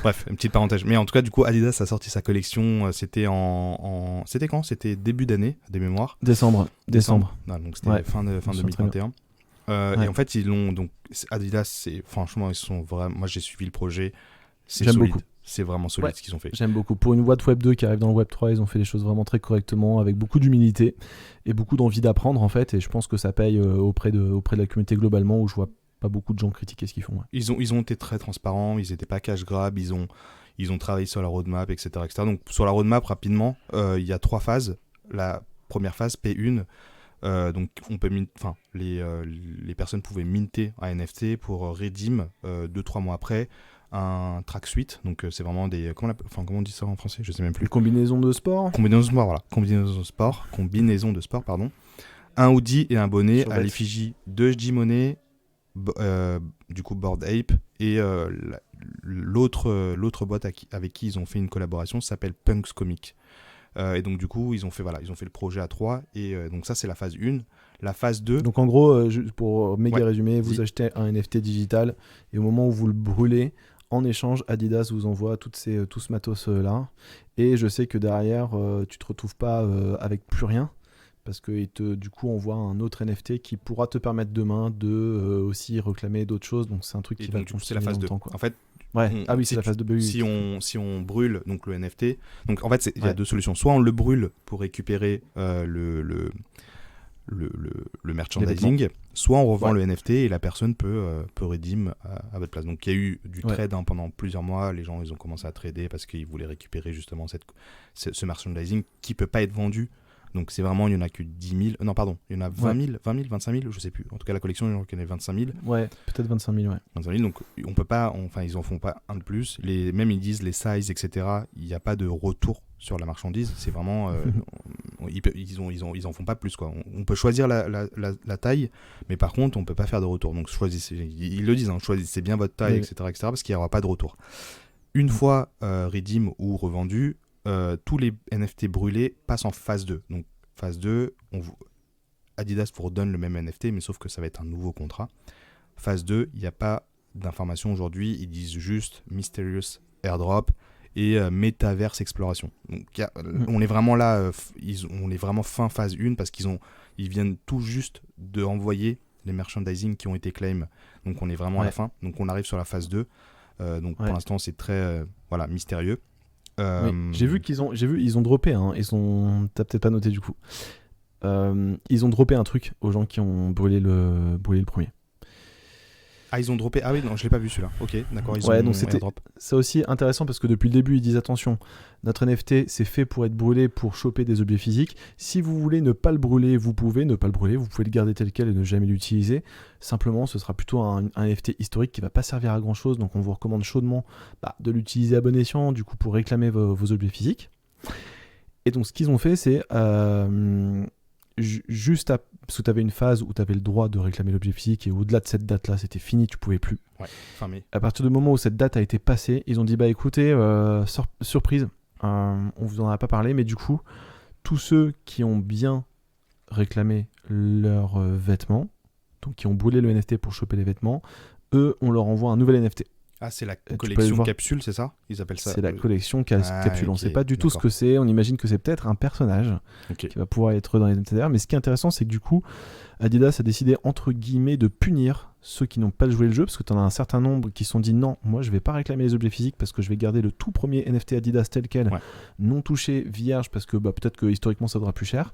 Bref, une petite parenthèse. Mais en tout cas, du coup, Adidas a sorti sa collection. C'était c'était quand ? C'était début d'année, des mémoires. Décembre. Ah, donc c'était fin 2021. Et en fait, ils l'ont. Donc, Adidas, franchement, ils sont vraiment. Moi, j'ai suivi le projet. C'est solide. Beaucoup. C'est vraiment solide ce qu'ils ont fait. J'aime beaucoup. Pour une boîte Web 2 qui arrive dans le Web 3, ils ont fait les choses vraiment très correctement, avec beaucoup d'humilité et beaucoup d'envie d'apprendre, en fait. Et je pense que ça paye auprès de la communauté globalement, où je vois pas beaucoup de gens critiquer ce qu'ils font. Ouais. Ils ont été très transparents, ils n'étaient pas cash grab, ils ont travaillé sur la roadmap, etc. Donc sur la roadmap, rapidement, il y a 3 phases. La première phase, P1, donc on peut les personnes pouvaient minter un NFT pour redeem 2-3 mois après un track suite. Donc c'est vraiment des... Comment on dit ça en français ? Je sais même plus. Combinaison de sport, voilà. Combinaison de sport, pardon. Un hoodie et un bonnet à l'effigie de Gmoney, du coup Bored Ape, et l'autre boîte avec qui ils ont fait une collaboration s'appelle Punks Comic. Et donc du coup ils ont fait le projet à 3, et donc ça c'est la phase 1. La phase 2, donc en gros, pour méga résumer, vous achetez un NFT digital, et au moment où vous le brûlez, en échange, Adidas vous envoie tout ce matos là, et je sais que derrière tu te retrouves pas avec plus rien, parce qu'il du coup envoie un autre NFT qui pourra te permettre demain de aussi réclamer d'autres choses. Donc c'est un truc qui va continuer. C'est la phase 2. Quoi. En fait, c'est la phase 2. Si on brûle donc le NFT, donc en fait il y a 2 solutions. Soit on le brûle pour récupérer le merchandising, soit on revend le NFT et la personne peut redeem à votre place. Donc il y a eu du trade pendant plusieurs mois. Les gens ils ont commencé à trader parce qu'ils voulaient récupérer justement ce merchandising qui peut pas être vendu. Donc c'est vraiment, il n'y en a que 10 000. Non, pardon, il y en a 20 000, 25 000, je sais plus. En tout cas, la collection, il y en a 25 000. Ouais, peut-être 25 000, ouais. 25 000, donc on peut pas, ils en font pas un de plus. Même ils disent les sizes, etc. Il n'y a pas de retour sur la marchandise. C'est vraiment, ils en font pas plus, quoi. On peut choisir la taille, mais par contre, on peut pas faire de retour. Donc choisissez, ils le disent, choisissez bien votre taille, etc., parce qu'il n'y aura pas de retour. Une fois redeem ou revendu, tous les NFT brûlés passent en phase 2. Donc, phase 2, Adidas vous redonne le même NFT, mais sauf que ça va être un nouveau contrat. Phase 2, il n'y a pas d'informations aujourd'hui. Ils disent juste Mysterious Airdrop et Metaverse Exploration. Donc, on est vraiment là, on est vraiment fin phase 1 parce qu'ils viennent tout juste de envoyer les merchandising qui ont été claim. Donc, on est vraiment à la fin. Donc, on arrive sur la phase 2. Donc, pour l'instant, c'est très mystérieux. J'ai vu ils ont droppé, t'as peut-être pas noté du coup. Ils ont droppé un truc aux gens qui ont brûlé le premier. Ah, ils ont droppé. Ah oui, non, je l'ai pas vu celui-là. Ok, d'accord. Donc c'est aussi intéressant parce que depuis le début, ils disent attention, notre NFT c'est fait pour être brûlé pour choper des objets physiques. Si vous voulez ne pas le brûler, vous pouvez ne pas le brûler, vous pouvez le garder tel quel et ne jamais l'utiliser. Simplement, ce sera plutôt un NFT historique qui va pas servir à grand chose. Donc on vous recommande chaudement de l'utiliser à bon escient, du coup, pour réclamer vos objets physiques. Et donc ce qu'ils ont fait, c'est parce que tu avais une phase où tu avais le droit de réclamer l'objet physique, et au-delà de cette date-là, c'était fini, tu pouvais plus. Ouais, fin mai. À partir du moment où cette date a été passée, ils ont dit écoutez, surprise, on vous en a pas parlé, mais du coup, tous ceux qui ont bien réclamé leurs vêtements, donc qui ont brûlé le NFT pour choper les vêtements, eux, on leur envoie un nouvel NFT. Ah, c'est la collection capsule, c'est ça ? Ils appellent ça. C'est la collection capsule. On ne sait pas du tout ce que c'est. On imagine que c'est peut-être un personnage qui va pouvoir être dans les NFT. Mais ce qui est intéressant, c'est que du coup, Adidas a décidé, entre guillemets, de punir ceux qui n'ont pas joué le jeu, parce que tu en as un certain nombre qui se sont dit non, moi je vais pas réclamer les objets physiques parce que je vais garder le tout premier NFT Adidas tel quel, non touché, vierge, parce que peut-être que historiquement ça vaudra plus cher.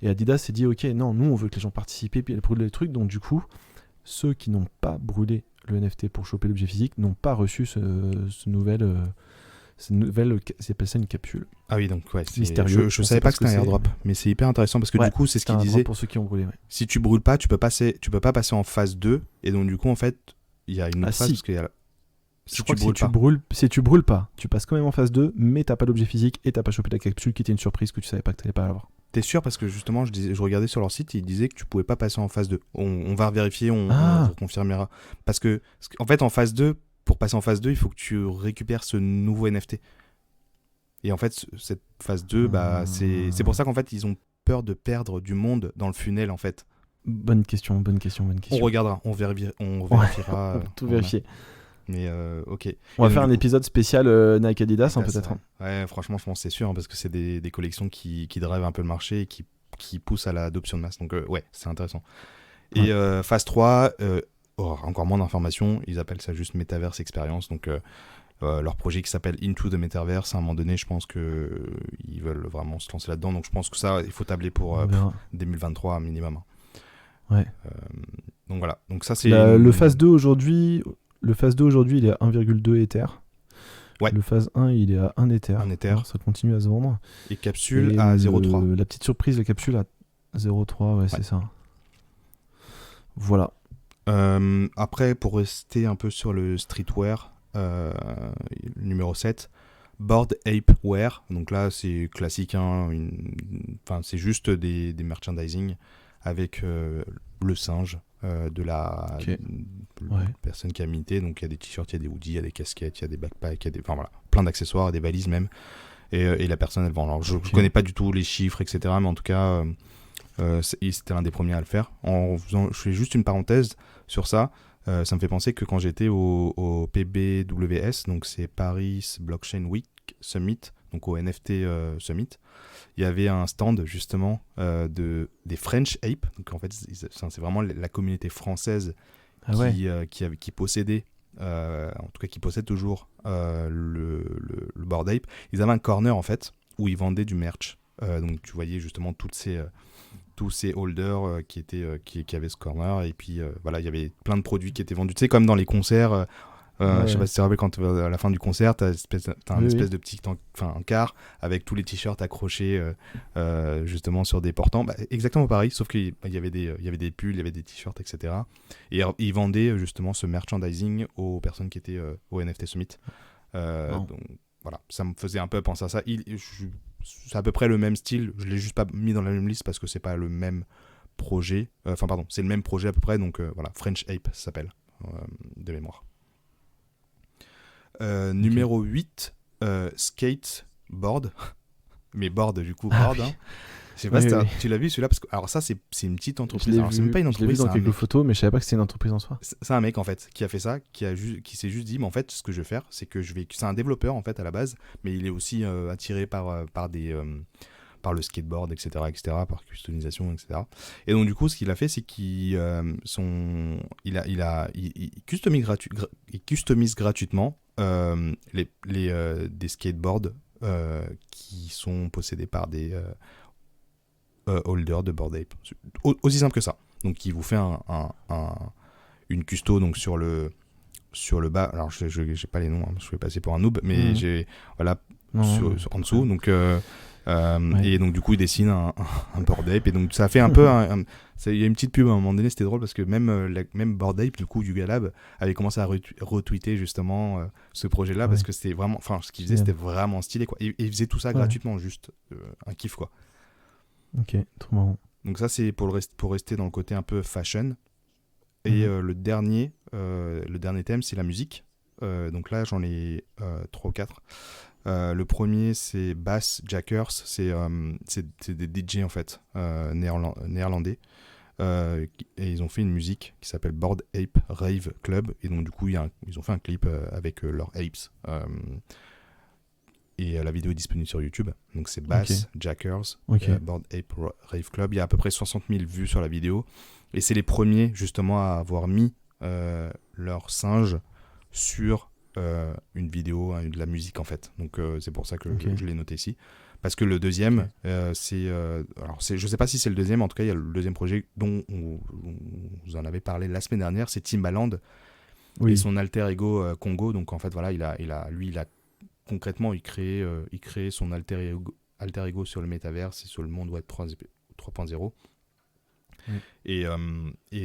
Et Adidas s'est dit ok, non, nous on veut que les gens participent puis elles brûlent les trucs. Donc du coup, ceux qui n'ont pas brûlé le NFT pour choper l'objet physique n'ont pas reçu ce nouvel C'est une nouvelle, ils appellent ça une capsule. Ah oui, donc ouais, mystérieux. Je savais pas que c'était un airdrop, mais c'est hyper intéressant parce que du coup, c'est ce qu'il disait. Pour ceux qui ont brûlé, si tu brûles pas, tu peux pas passer en phase 2, et donc du coup, en fait, il y a une autre phase parce qu'il y a si tu brûles pas, tu passes quand même en phase 2, mais t'as pas d'objet physique et t'as pas chopé la capsule qui était une surprise que tu savais pas que t'allais pas l'avoir. T'es sûr? Parce que justement, je regardais sur leur site, ils disaient que tu pouvais pas passer en phase 2. On va vérifier, on vous confirmera. Parce que, en fait, en phase 2, pour passer en phase 2, il faut que tu récupères ce nouveau NFT. Et en fait, cette phase 2, c'est pour ça qu'en fait, ils ont peur de perdre du monde dans le funnel, en fait. Bonne question. On regardera, on vérifiera. On va tout vérifier. Mais ok. On va faire un épisode spécial Nike Adidas, peut-être. Ouais, franchement, je pense que c'est sûr, parce que c'est des collections qui drivent un peu le marché et qui poussent à l'adoption de masse. Donc ouais, c'est intéressant. Et phase 3, encore moins d'informations, ils appellent ça juste Metaverse Experience. Donc leur projet qui s'appelle Into the Metaverse, à un moment donné, je pense qu'ils veulent vraiment se lancer là-dedans. Donc je pense que ça, il faut tabler pour 2023 minimum. Ouais. Donc voilà. Donc ça, c'est le phase 2 aujourd'hui. Le phase 2 aujourd'hui, il est à 1,2 Ether. Ouais. Le phase 1, il est à 1 Ether. 1 Ether. Alors, ça continue à se vendre. Et capsule à 0,3. La petite surprise, la capsule à 0,3, ouais, c'est ça. Voilà. Après, pour rester un peu sur le streetwear, numéro 7, Bored Ape Wear. Donc là, c'est classique. C'est juste des merchandising avec le singe de la personne qui a minté. Donc il y a des t-shirts, il y a des hoodies, il y a des casquettes, il y a des backpacks, plein d'accessoires, des valises même. Et la personne, elle vend. Alors je ne connais pas du tout les chiffres, etc. Mais en tout cas, c'était l'un des premiers à le faire. Je fais juste une parenthèse sur ça. Ça me fait penser que quand j'étais au PBWS, donc c'est Paris Blockchain Week Summit, donc au NFT Summit, il y avait un stand justement des French Ape. Donc en fait, c'est vraiment la communauté française qui possédait, en tout cas qui possède toujours le Bored Ape. Ils avaient un corner en fait où ils vendaient du merch. Donc tu voyais justement tous ces holders qui avaient ce corner, et puis il y avait plein de produits qui étaient vendus. Tu sais, comme dans les concerts. Je sais pas si tu te rappelles, quand à la fin du concert, t'as un espèce de petit encart avec tous les t-shirts accrochés justement sur des portants. Exactement pareil, sauf qu'il y avait des pulls, il y avait des t-shirts, etc. Et ils vendaient justement ce merchandising aux personnes qui étaient au NFT Summit. Donc voilà, ça me faisait un peu penser à ça. C'est à peu près le même style. Je l'ai juste pas mis dans la même liste parce que c'est pas le même projet. C'est le même projet à peu près. Donc voilà, French Ape, ça s'appelle de mémoire. Numéro 8, Skateboard. Mais board, du coup, board. Oui. Hein. Je sais pas si tu l'as vu celui-là, parce que alors ça, c'est une petite entreprise. Alors, c'est même pas une entreprise. Je l'ai vu dans quelques photos, mais je savais pas que c'était une entreprise en soi. C'est un mec en fait qui a fait ça, qui s'est juste dit, mais en fait, ce que je vais faire, c'est que c'est un développeur en fait à la base, mais il est aussi attiré par le skateboard, etc., par customisation, etc. Et donc du coup, ce qu'il a fait, c'est qu'il customise gratuitement des skateboards qui sont possédés par des holders de Bored Ape. Aussi simple que ça. Donc il vous fait une custo donc sur le bas. Alors je n'ai pas les noms, hein, je vais passer pour un noob, mais j'ai en dessous. Donc et donc du coup il dessine un Bored Ape, et donc ça fait un peu il y a une petite pub à un moment donné, c'était drôle parce que même Bored Ape, du coup Yuga Lab avait commencé à retweeter justement ce projet là, parce que c'était vraiment, ce qu'il faisait c'était vraiment stylé quoi, et il faisait tout ça gratuitement, juste un kiff quoi. Ok, trop marrant. Donc ça c'est pour rester dans le côté un peu fashion. Et le dernier thème, c'est la musique. Donc là, j'en ai 3 ou 4. Le premier, c'est Bass Jackers. C'est des DJ, en fait, néerlandais. Et ils ont fait une musique qui s'appelle Bored Ape Rave Club. Et donc, du coup, ils ont fait un clip avec leurs apes. Et la vidéo est disponible sur YouTube. Donc, c'est Bass Jackers, Bored Ape Rave Club. Il y a à peu près 60 000 vues sur la vidéo. Et c'est les premiers, justement, à avoir mis leur singe sur une vidéo, de la musique, en fait. Donc, c'est pour ça que je l'ai noté ici. Parce que le deuxième, c'est... alors, je ne sais pas si c'est le deuxième. En tout cas, il y a le deuxième projet dont vous en avez parlé la semaine dernière. C'est Timbaland et son alter ego Congo. Donc, en fait, voilà, il a concrètement, il crée son alter ego sur le métaverse et sur le monde web 3.0. Et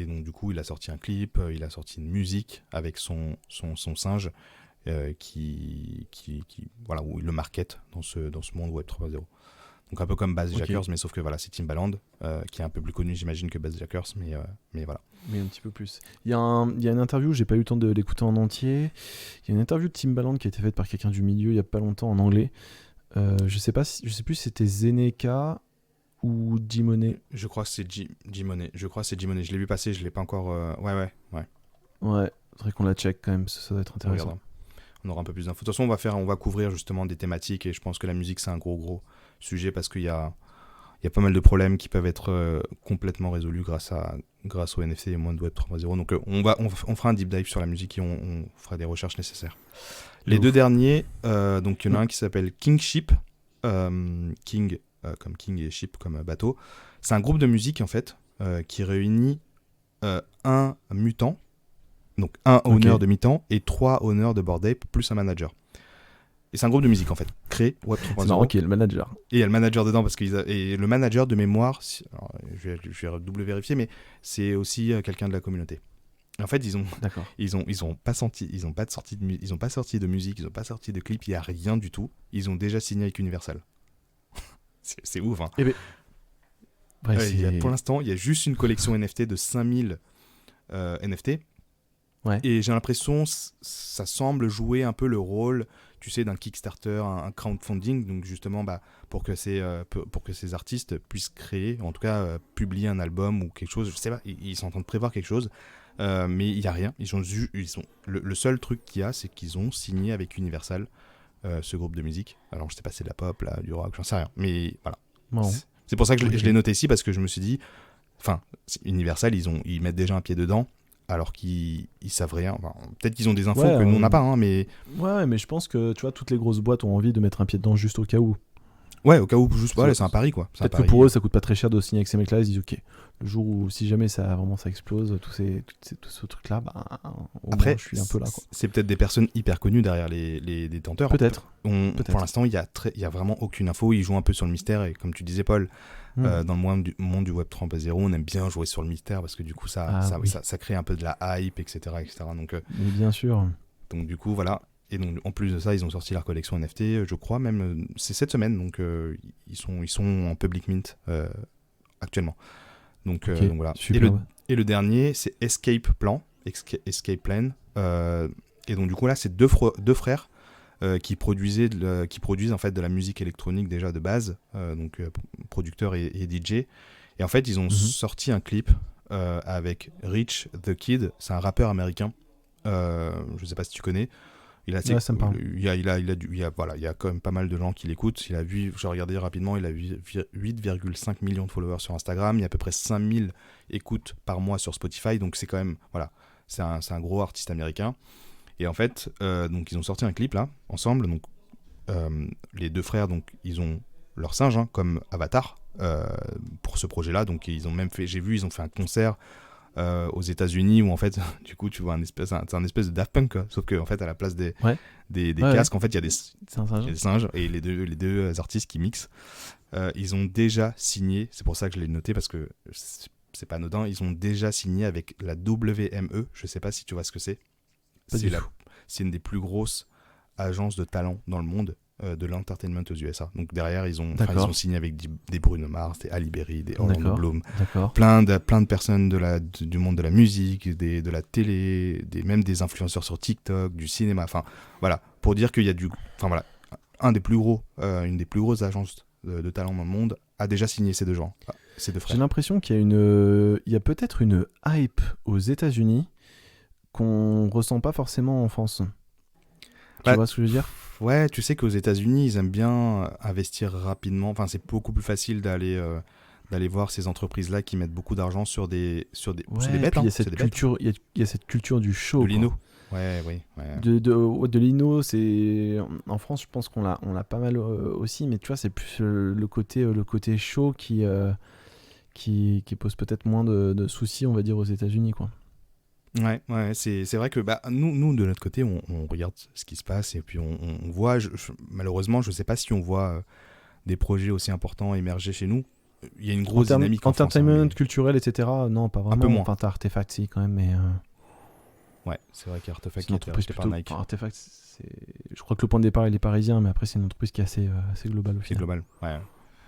donc du coup il a sorti un clip, il a sorti une musique avec son singe qui voilà, où il le market dans ce monde web 3.0. Donc un peu comme Bass Jackers, mais sauf que voilà, c'est Timbaland qui est un peu plus connu j'imagine que Bass Jackers, mais voilà. Mais un petit peu plus. Il y a une interview, j'ai pas eu le temps de l'écouter en entier. Il y a une interview de Timbaland qui a été faite par quelqu'un du milieu il y a pas longtemps en anglais. Je sais plus si c'était Zeneka ou Jimone. Je crois que c'est Jimone. Je l'ai vu passer, je l'ai pas encore. Ouais. Ouais, faudrait qu'on la check quand même, ça doit être intéressant. On aura un peu plus d'infos. De toute façon, on va couvrir justement des thématiques et je pense que la musique c'est un gros sujet parce qu'il y a pas mal de problèmes qui peuvent être complètement résolus grâce au NFT et au monde web 3.0. Donc on fera un deep dive sur la musique et on fera des recherches nécessaires. Les deux derniers, donc il y en a un qui s'appelle Kingship, King comme King et Ship comme bateau. C'est un groupe de musique en fait qui réunit un mutant, donc un owner de mi-temps et 3 owners de Bored Ape plus un manager. Et c'est un groupe de musique en fait, créé Web 3.0. C'est marrant qu'il y ait le manager. Et il y a le manager dedans parce et le manager de mémoire, alors, je vais double vérifier, mais c'est aussi quelqu'un de la communauté. En fait, ils ont pas sorti de musique, ils ont pas sorti de clip, il y a rien du tout. Ils ont déjà signé avec Universal. c'est ouf, hein. Pour l'instant, il y a juste une collection NFT de 5000 NFT. Ouais. Et j'ai l'impression ça semble jouer un peu le rôle, tu sais, d'un Kickstarter, un crowdfunding, donc justement pour que ces artistes puissent créer, en tout cas publier un album ou quelque chose. Je sais pas, ils sont en train de prévoir quelque chose, mais il y a rien. Le seul truc qu'il y a, c'est qu'ils ont signé avec Universal, ce groupe de musique. Alors je sais pas, c'est de la pop, là, du rock, j'en sais rien, mais voilà. Bon. C'est pour ça que je l'ai noté ici parce que je me suis dit, enfin, Universal, ils mettent déjà un pied dedans. Alors qu'ils savent rien. Enfin, peut-être qu'ils ont des infos que nous on n'a pas, hein, mais... Ouais, mais je pense que, tu vois, toutes les grosses boîtes ont envie de mettre un pied dedans juste au cas où. Ouais, au cas où, juste pas, c'est un pari, quoi. Peut-être que pour eux, ça coûte pas très cher de signer avec ces mecs-là, ils disent, ok, le jour où, si jamais ça explose, tout ce truc-là, après, je suis un peu là, quoi. C'est peut-être des personnes hyper connues derrière les détenteurs. Peut-être. Pour l'instant, il y a vraiment aucune info, ils jouent un peu sur le mystère, et comme tu disais, Paul, dans le monde du Web 3.0, on aime bien jouer sur le mystère, parce que du coup, ça crée un peu de la hype, etc. Donc, mais bien sûr. Donc du coup, voilà. Et donc, en plus de ça, ils ont sorti leur collection NFT, je crois même, c'est cette semaine, donc ils sont en public mint actuellement. Donc voilà. Super, et le dernier, c'est Escape Plan. Et donc du coup là, c'est deux frères qui produisent en fait de la musique électronique déjà de base, donc producteurs et DJ. Et en fait, ils ont sorti un clip avec Rich the Kid, c'est un rappeur américain. Je sais pas si tu connais. Ça me parle. Il y a quand même pas mal de gens qui l'écoutent. J'ai regardé rapidement, il a 8,5 millions de followers sur Instagram. Il y a à peu près 5000 écoutes par mois sur Spotify. Donc c'est quand même, voilà, c'est un gros artiste américain. Et en fait, donc ils ont sorti un clip là, ensemble. Donc les deux frères, donc ils ont leur singe comme avatar pour ce projet-là. Donc ils ont même fait, ils ont fait un concert aux États-Unis où en fait du coup tu vois un espèce de Daft Punk, quoi. Sauf que en fait à la place des casques en fait il y a des singes et les deux artistes qui mixent. Ils ont déjà signé, c'est pour ça que je l'ai noté parce que c'est pas anodin, ils ont déjà signé avec la WME, je sais pas si tu vois ce que c'est. C'est une des plus grosses agences de talent dans le monde, de l'entertainment aux USA. Donc derrière, ils ont signé avec des Bruno Mars, des Halle Berry, des Orlando Bloom, plein de personnes du monde de la musique, de la télé, même des influenceurs sur TikTok, du cinéma. Enfin voilà, pour dire qu'il y a une des plus grosses agences de talent dans le monde a déjà signé ces deux gens, ces deux frères. J'ai l'impression qu'il y a peut-être une hype aux États-Unis qu'on ressent pas forcément en France. Tu vois ce que je veux dire ? Ouais, tu sais qu'aux États-Unis, ils aiment bien investir rapidement. Enfin, c'est beaucoup plus facile d'aller voir ces entreprises-là qui mettent beaucoup d'argent sur des bêtes. Il y a cette culture du show. De l'INO. Ouais. De l'INO, c'est en France, je pense qu'on l'a pas mal aussi, mais tu vois, c'est plus le côté show qui pose peut-être moins de soucis, on va dire, aux États-Unis, quoi. Ouais, c'est vrai que nous, de notre côté, on regarde ce qui se passe et puis on voit, malheureusement, je ne sais pas si on voit des projets aussi importants émerger chez nous. Il y a une grosse dynamique en France. Entertainment, culturel, etc. Non, pas vraiment. Un peu moins. Enfin, t'as Artefact, si, quand même, mais... Ouais, c'est vrai qu'Artefact c'est une qui a été entreprise racheté plutôt... par Nike. Enfin, Artefact, je crois que le point de départ, il est parisien, mais après, c'est une entreprise qui est assez globale au C'est final. global, ouais.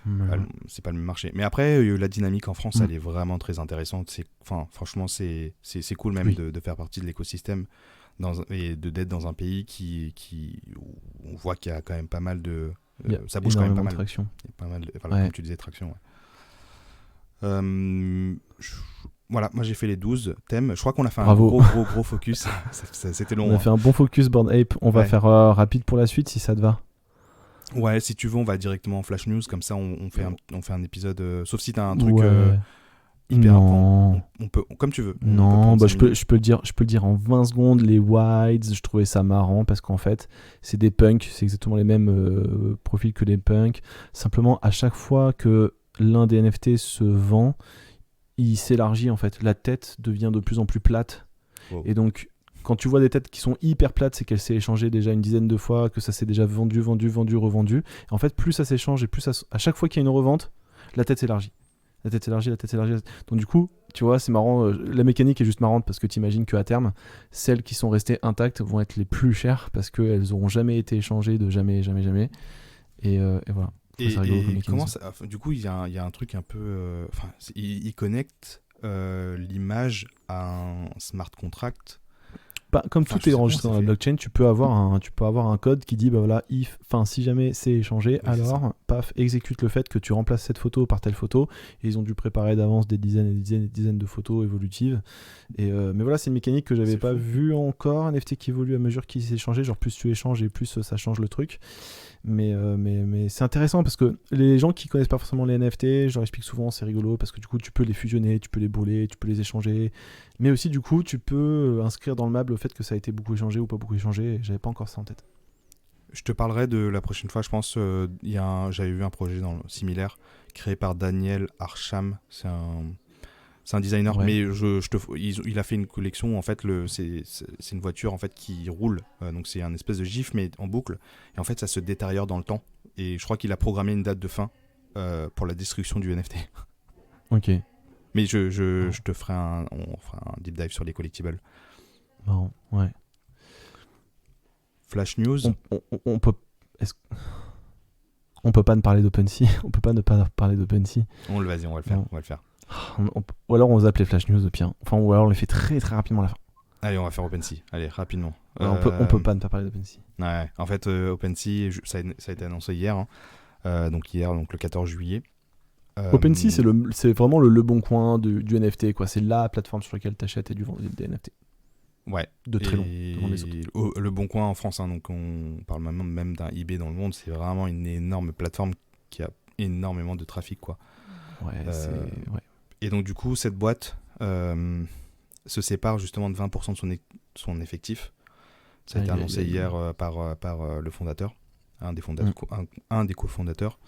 Voilà. C'est pas le même marché. Mais après, la dynamique en France, elle est vraiment très intéressante. Franchement, c'est cool même de faire partie de l'écosystème et d'être dans un pays où on voit qu'il y a quand même pas mal de... ça bouge quand même pas mal. Traction. Il y a pas mal comme tu disais, traction. Ouais. Voilà, moi j'ai fait les 12 thèmes. Je crois qu'on a fait un gros focus. C'était long. On a fait un bon focus, Bored Ape. On va faire rapide pour la suite si ça te va. Ouais, si tu veux, on va directement en flash news, comme ça on fait un épisode, sauf si t'as un truc hyper important. On peut, comme tu veux. Non, je peux le dire en 20 secondes. Les Wides, je trouvais ça marrant parce qu'en fait, c'est des punks, c'est exactement les mêmes profils que les punks. Simplement, à chaque fois que l'un des NFT se vend, il s'élargit en fait. La tête devient de plus en plus plate. Wow. Et donc, quand tu vois des têtes qui sont hyper plates, c'est qu'elle s'est échangée déjà une dizaine de fois, que ça s'est déjà vendu, revendu. Et en fait, plus ça s'échange et plus à chaque fois qu'il y a une revente, la tête s'élargit. La tête s'élargit. Donc du coup, tu vois, c'est marrant. La mécanique est juste marrante parce que tu imagines qu'à terme, celles qui sont restées intactes vont être les plus chères parce qu'elles n'auront jamais été échangées de jamais. Et voilà. Et comment ça, du coup, il y a un truc un peu... il connecte l'image à un smart contract. Comme tout est enregistré dans la blockchain, tu peux avoir un code qui dit si jamais c'est échangé, alors paf, exécute le fait que tu remplaces cette photo par telle photo. Et ils ont dû préparer d'avance des dizaines de photos évolutives. Mais voilà, c'est une mécanique que j'avais pas vue encore. Un NFT qui évolue à mesure qu'il s'échangeait, genre plus tu échanges et plus ça change le truc. Mais c'est intéressant parce que les gens qui connaissent pas forcément les NFT, je leur explique souvent, c'est rigolo parce que du coup tu peux les fusionner, tu peux les brûler, tu peux les échanger, mais aussi du coup tu peux inscrire dans le map le fait que ça a été beaucoup échangé ou pas beaucoup échangé. J'avais pas encore ça en tête. Je te parlerai de la prochaine fois, je pense. J'avais vu un projet similaire créé par Daniel Arsham. C'est un designer, mais il a fait une collection. En fait, c'est une voiture en fait qui roule. Donc c'est un espèce de gif, mais en boucle. Et en fait, ça se détériore dans le temps. Et je crois qu'il a programmé une date de fin pour la destruction du NFT. Ok. Mais je te ferai on fera un deep dive sur les collectibles. Marrant, ouais. Flash news. On peut pas ne parler d'OpenSea. On peut pas ne pas parler d'OpenSea. Vas-y, on va le faire. Ou alors on zappe les flash news de pire. Enfin, ou alors on les fait très très rapidement à la fin. Allez, on va faire OpenSea. Allez, rapidement. On peut pas ne pas parler d'OpenSea. Ouais, en fait, OpenSea, ça a été annoncé hier. Donc le 14 juillet. OpenSea, c'est vraiment le bon coin du NFT, quoi. C'est la plateforme sur laquelle tu achètes et du vends des NFT. Ouais. De très long, devant les autres. Le bon coin en France, donc on parle même d'un eBay dans le monde. C'est vraiment une énorme plateforme qui a énormément de trafic, quoi. Ouais, ouais. Et donc du coup, cette boîte se sépare justement de 20% de son effectif. Ça a été annoncé hier par le fondateur, un des cofondateurs.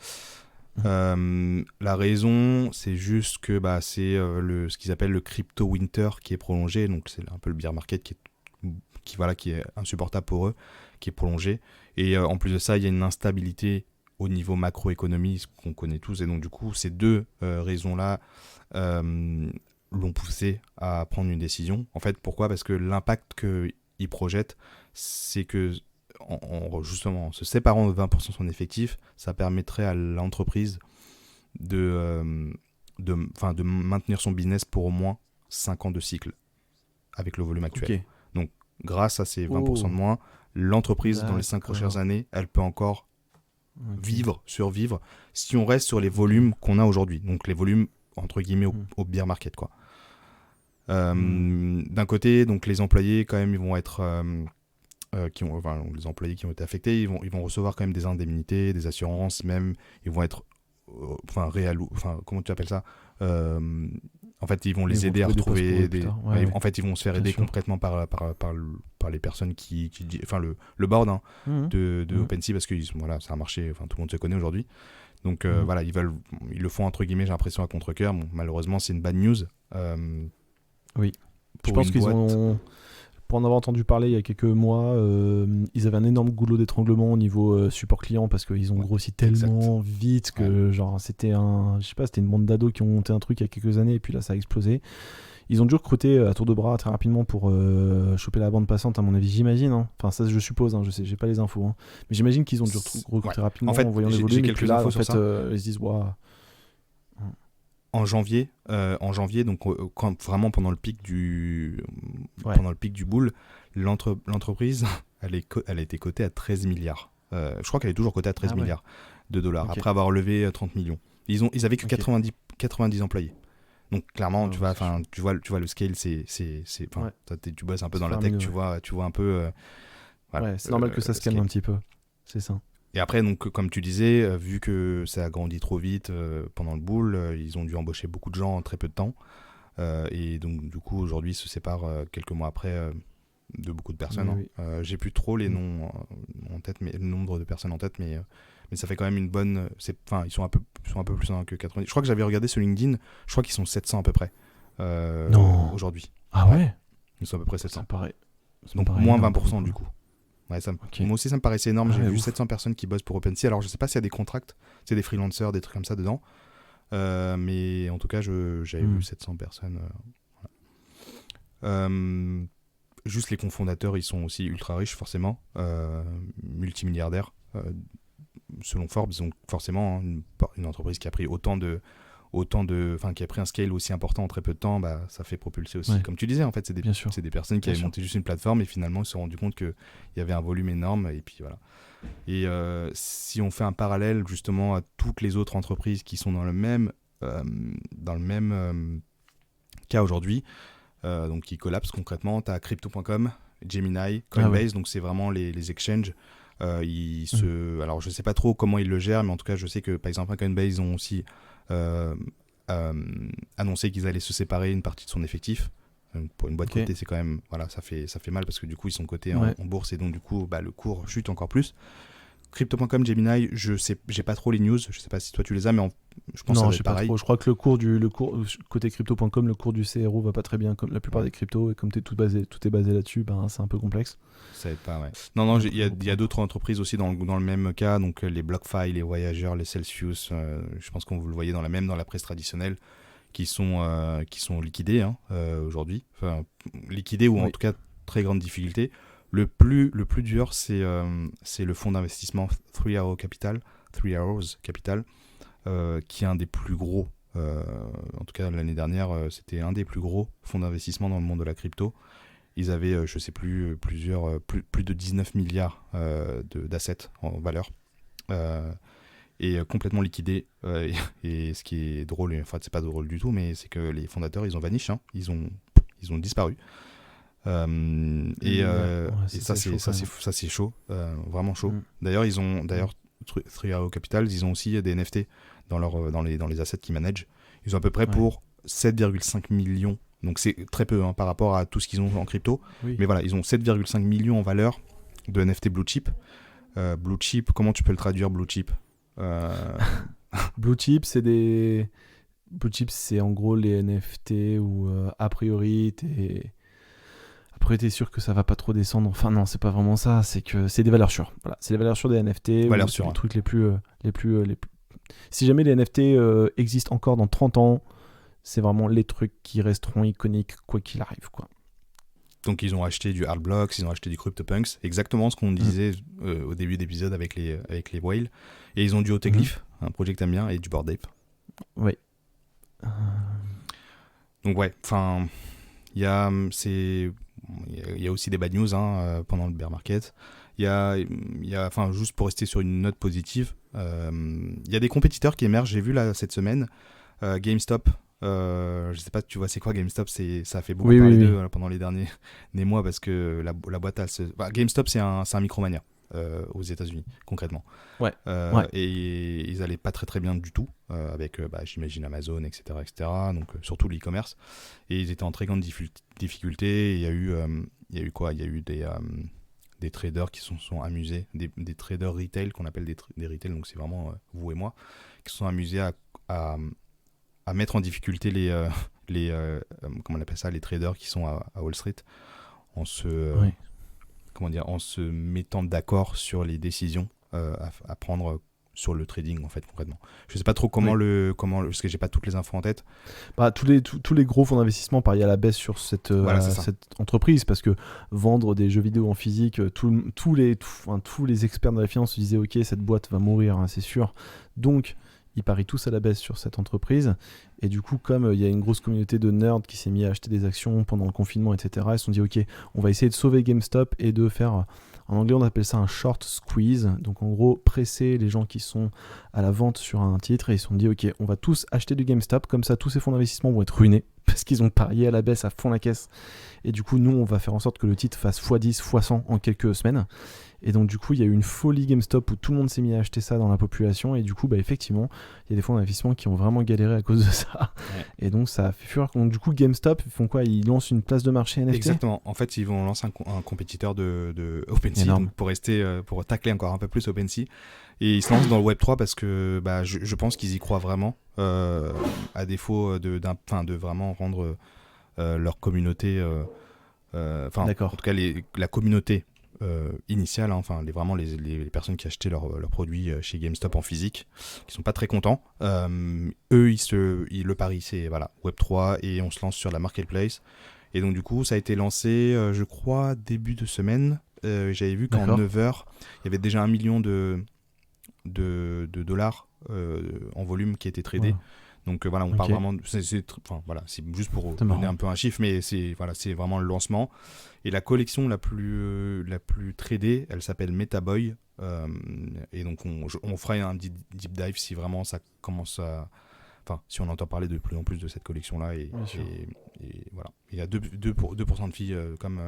La raison, c'est juste que c'est ce qu'ils appellent le crypto winter qui est prolongé. Donc c'est un peu le bear market qui est insupportable pour eux, qui est prolongé. Et en plus de ça, il y a une instabilité au niveau macroéconomie qu'on connaît tous. Et donc du coup, ces deux raisons-là l'ont poussé à prendre une décision. En fait, pourquoi ? Parce que l'impact qu'ils projettent, c'est que justement, en se séparant de 20% de son effectif, ça permettrait à l'entreprise de maintenir son business pour au moins 5 ans de cycle avec le volume actuel. Okay. Donc, grâce à ces 20% de moins, l'entreprise, dans les 5 prochaines années, elle peut encore survivre, si on reste sur les volumes qu'on a aujourd'hui. Donc, les volumes, entre guillemets, au bear market, quoi. D'un côté, donc, les employés, quand même, ils vont être... les employés qui ont été affectés, ils vont recevoir quand même des indemnités, des assurances, même ils vont être comment tu appelles ça, en fait ils vont les aider à retrouver en fait ils vont se faire aider concrètement par les personnes le board de OpenSea, parce que voilà, c'est un marché, tout le monde se connaît aujourd'hui, donc voilà, ils le font entre guillemets, j'ai l'impression, à contre-cœur. Bon, malheureusement c'est une bad news. Oui. Je pense qu'ils ont... Pour en avoir entendu parler il y a quelques mois, ils avaient un énorme goulot d'étranglement au niveau support client parce qu'ils ont grossi tellement vite que genre c'était c'était une bande d'ados qui ont monté un truc il y a quelques années et puis là ça a explosé. Ils ont dû recruter à tour de bras très rapidement pour choper la bande passante à mon avis, j'imagine. Hein. Enfin ça je suppose, hein, je sais, j'ai pas les infos. Hein. Mais j'imagine qu'ils ont dû recruter rapidement en voyant les volumes et puis là en fait ils se disent waouh. En janvier, donc vraiment pendant le pic du bull, l'entreprise, elle a été cotée à 13 milliards. Je crois qu'elle est toujours cotée à 13 milliards de dollars, après avoir levé 30 millions. Ils avaient que 90 employés. Donc clairement, tu vois le scale, tu bosses un peu dans la tech, tu vois un peu... c'est normal que ça se calme un petit peu, c'est ça. Et après, donc, comme tu disais, vu que ça a grandi trop vite pendant le bull, ils ont dû embaucher beaucoup de gens en très peu de temps. Et donc, du coup, aujourd'hui, ils se séparent quelques mois après de beaucoup de personnes. Oui. J'ai plus trop les noms en tête, mais le nombre de personnes en tête, mais ça fait quand même une bonne... ils sont un peu plus que 90. Je crois que j'avais regardé sur LinkedIn, je crois qu'ils sont 700 à peu près aujourd'hui. Ah ouais. Ils sont à peu près 700. Ça paraît moins 20% du coup. Ouais, moi aussi ça me paraissait énorme. J'ai vu 700 personnes qui bossent pour OpenSea. Alors je sais pas s'il y a des contracts, c'est des freelancers, des trucs comme ça dedans, mais en tout cas j'avais vu 700 personnes. Juste les cofondateurs, ils sont aussi ultra riches forcément, multimilliardaires selon Forbes. Donc forcément une entreprise qui a pris qui a pris un scale aussi important en très peu de temps, ça fait propulser aussi. Comme tu disais, en fait, c'est des personnes qui avaient monté juste une plateforme et finalement ils se sont rendus compte qu'il y avait un volume énorme et puis voilà. Et si on fait un parallèle justement à toutes les autres entreprises qui sont dans le même cas aujourd'hui, donc qui collapsent concrètement, tu as Crypto.com, Gemini, Coinbase, donc c'est vraiment les exchanges. Alors je sais pas trop comment ils le gèrent, mais en tout cas je sais que par exemple à Coinbase ils ont aussi annoncé qu'ils allaient se séparer une partie de son effectif. Donc, pour une boîte cotée, c'est quand même ça fait mal parce que du coup ils sont cotés en bourse et donc du coup le cours chute encore plus. Crypto.com, Gemini, j'ai pas trop les news, je sais pas si toi tu les as, mais je pense que c'est pareil. Trop. Je crois que le cours côté crypto.com, le cours du CRO va pas très bien comme la plupart des cryptos et comme tout est basé là-dessus, c'est un peu complexe. Ça aide pas, ouais. Non, il y a d'autres entreprises aussi dans le même cas, donc les BlockFi, les Voyageurs, les Celsius, je pense qu'on vous le voyez dans la presse traditionnelle, qui sont liquidés aujourd'hui, liquidés ou en tout cas très grande difficulté. Le plus dur, c'est le fonds d'investissement Three Arrows Capital, qui est un des plus gros, en tout cas l'année dernière, c'était un des plus gros fonds d'investissement dans le monde de la crypto. Ils avaient, je sais plus, plus de 19 milliards d'assets en valeur, et complètement liquidés. Et ce qui est drôle, enfin c'est pas drôle du tout, mais c'est que les fondateurs, ils ont vanish, ils ont disparu. Ça c'est chaud, vraiment chaud. D'ailleurs Three Arrows Capital, ils ont aussi des NFT dans les assets qu'ils managent. Ils ont à peu près pour 7,5 millions, donc c'est très peu par rapport à tout ce qu'ils ont en crypto, mais voilà, ils ont 7,5 millions en valeur de NFT blue chip. Blue chip, comment tu peux le traduire, blue chip? Blue chip, c'est en gros les NFT où a priori t'es sûr que ça va pas trop descendre. Enfin non, c'est pas vraiment ça, c'est que c'est des valeurs sûres. Voilà, c'est les valeurs sûres des NFT, les trucs les plus si jamais les NFT existent encore dans 30 ans, c'est vraiment les trucs qui resteront iconiques quoi qu'il arrive, quoi. Donc ils ont acheté du Hardblocks, ils ont acheté du CryptoPunks, exactement ce qu'on disait au début d'épisode avec les whales, et ils ont du Autoglyph, un projet que t'aimes bien, et du Bored Ape. Oui. Donc enfin il y a aussi des bad news pendant le bear market. Il y a juste pour rester sur une note positive, il y a des compétiteurs qui émergent. J'ai vu là cette semaine GameStop. Je sais pas, tu vois, c'est quoi GameStop? Ça a fait beaucoup parler d'eux pendant les derniers mois parce que la boîte GameStop, c'est un Micromania aux États-Unis concrètement. Et ils allaient pas très très bien du tout avec j'imagine Amazon, etc. Donc surtout l'e-commerce, et ils étaient en très grande difficulté. Il y a eu des traders qui se sont amusés, des traders retail qu'on appelle des retail, donc c'est vraiment vous et moi, qui se sont amusés à mettre en difficulté comment on appelle ça, les traders qui sont à Wall Street, en se mettant d'accord sur les décisions à prendre sur le trading en fait concrètement. Je sais pas trop comment parce que j'ai pas toutes les infos en tête. Tous les gros fonds d'investissement parient à la baisse sur cette entreprise, parce que vendre des jeux vidéo en physique, tous les experts de la finance se disaient ok, cette boîte va mourir, hein, c'est sûr. Donc ils parient tous à la baisse sur cette entreprise, et du coup comme il y a une grosse communauté de nerds qui s'est mis à acheter des actions pendant le confinement, etc., ils se sont dit ok, on va essayer de sauver GameStop et de faire, en anglais on appelle ça un short squeeze, donc en gros presser les gens qui sont à la vente sur un titre, et ils se sont dit ok, on va tous acheter du GameStop, comme ça tous ces fonds d'investissement vont être ruinés parce qu'ils ont parié à la baisse à fond la caisse, et du coup nous on va faire en sorte que le titre fasse x10, x100 en quelques semaines. Et donc du coup il y a eu une folie GameStop où tout le monde s'est mis à acheter ça dans la population, et du coup effectivement il y a des fonds d'investissement qui ont vraiment galéré à cause de ça. Ouais. Et donc ça a fait fureur. Donc du coup GameStop, ils font quoi? Ils lancent une place de marché NFT? Exactement, en fait ils vont lancer un compétiteur de OpenSea, donc pour tacler encore un peu plus OpenSea, et ils se lancent dans le Web3 parce que je pense qu'ils y croient vraiment, à défaut de vraiment rendre leur communauté, en tout cas la communauté initiale, hein, vraiment les personnes qui achetaient leurs produits chez GameStop en physique, qui sont pas très contents, eux ils le parient, c'est Web3, et on se lance sur la marketplace. Et donc du coup ça a été lancé je crois début de semaine, j'avais vu qu'en 9 heures il y avait déjà 1 million de dollars en volume qui était tradé. Wow. Donc on parle vraiment, c'est juste pour donner un peu un chiffre, mais c'est vraiment le lancement. Et la collection la plus tradée, elle s'appelle Metaboy, et donc on fera un deep dive si vraiment ça commence à, si on entend parler de plus en plus de cette collection là, et voilà, il y a 2% de filles comme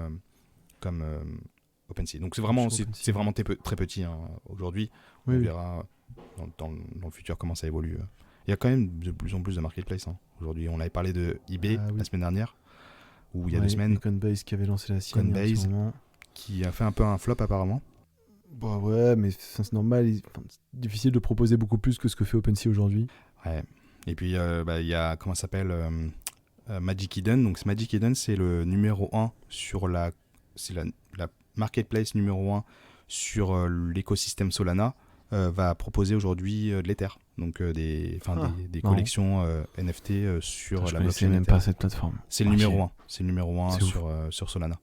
OpenSea. Donc c'est vraiment très petit, hein, aujourd'hui. On verra dans le futur comment ça évolue. Il y a quand même de plus en plus de marketplace, hein. Aujourd'hui, on avait parlé de eBay la semaine dernière, ou il y a 2 semaines. Coinbase qui avait lancé la sienne. Coinbase, qui a fait un peu un flop apparemment. Bah ouais, mais c'est normal. C'est difficile de proposer beaucoup plus que ce que fait OpenSea aujourd'hui. Ouais. Et puis il y a, comment ça s'appelle, Magic Eden. Donc Magic Eden, c'est le numéro 1 sur la marketplace numéro 1 sur l'écosystème Solana. Va proposer aujourd'hui de l'Ether, donc des collections NFT sur la blockchain. Je ne même pas cette plateforme. C'est le numéro 1. C'est le numéro 1 sur Solana.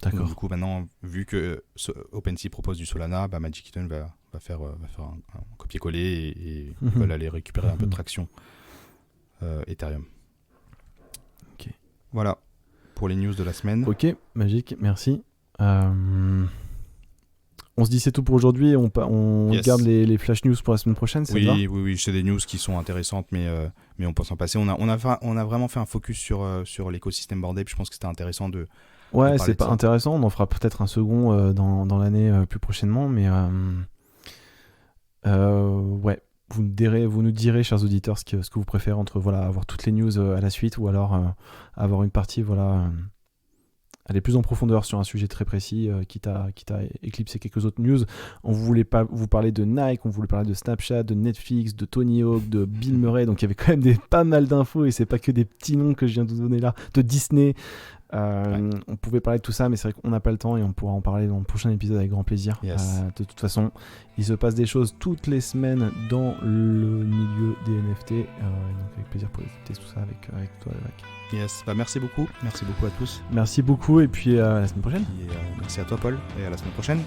D'accord. Donc, du coup, maintenant, vu que OpenSea propose du Solana, Magic Eden va faire un copier-coller, et ils veulent aller récupérer un peu de traction Ethereum. Ok. Voilà pour les news de la semaine. Ok, Magic, merci. On se dit c'est tout pour aujourd'hui, et on garde les flash news pour la semaine prochaine, ça te va ? Oui, c'est des news qui sont intéressantes, mais on peut s'en passer. On a vraiment fait un focus sur l'écosystème Bored Ape. Je pense que c'était intéressant de c'est pas intéressant, on en fera peut-être un second dans l'année plus prochainement, mais vous nous direz, chers auditeurs, ce que vous préférez entre avoir toutes les news à la suite, ou alors avoir une partie aller plus en profondeur sur un sujet très précis, quitte à éclipser quelques autres news. On voulait pas vous parler de Nike, on voulait parler de Snapchat, de Netflix, de Tony Hawk, de Bill Murray, donc il y avait quand même pas mal d'infos, et c'est pas que des petits noms que je viens de vous donner là, de Disney. On pouvait parler de tout ça, mais c'est vrai qu'on n'a pas le temps, et on pourra en parler dans le prochain épisode avec grand plaisir. De toute façon, il se passe des choses toutes les semaines dans le milieu des NFT, donc avec plaisir pour écouter tout ça avec toi, Jacques. Yes, merci beaucoup à tous. Merci beaucoup, et puis à la semaine prochaine. Et merci à toi, Paul, et à la semaine prochaine.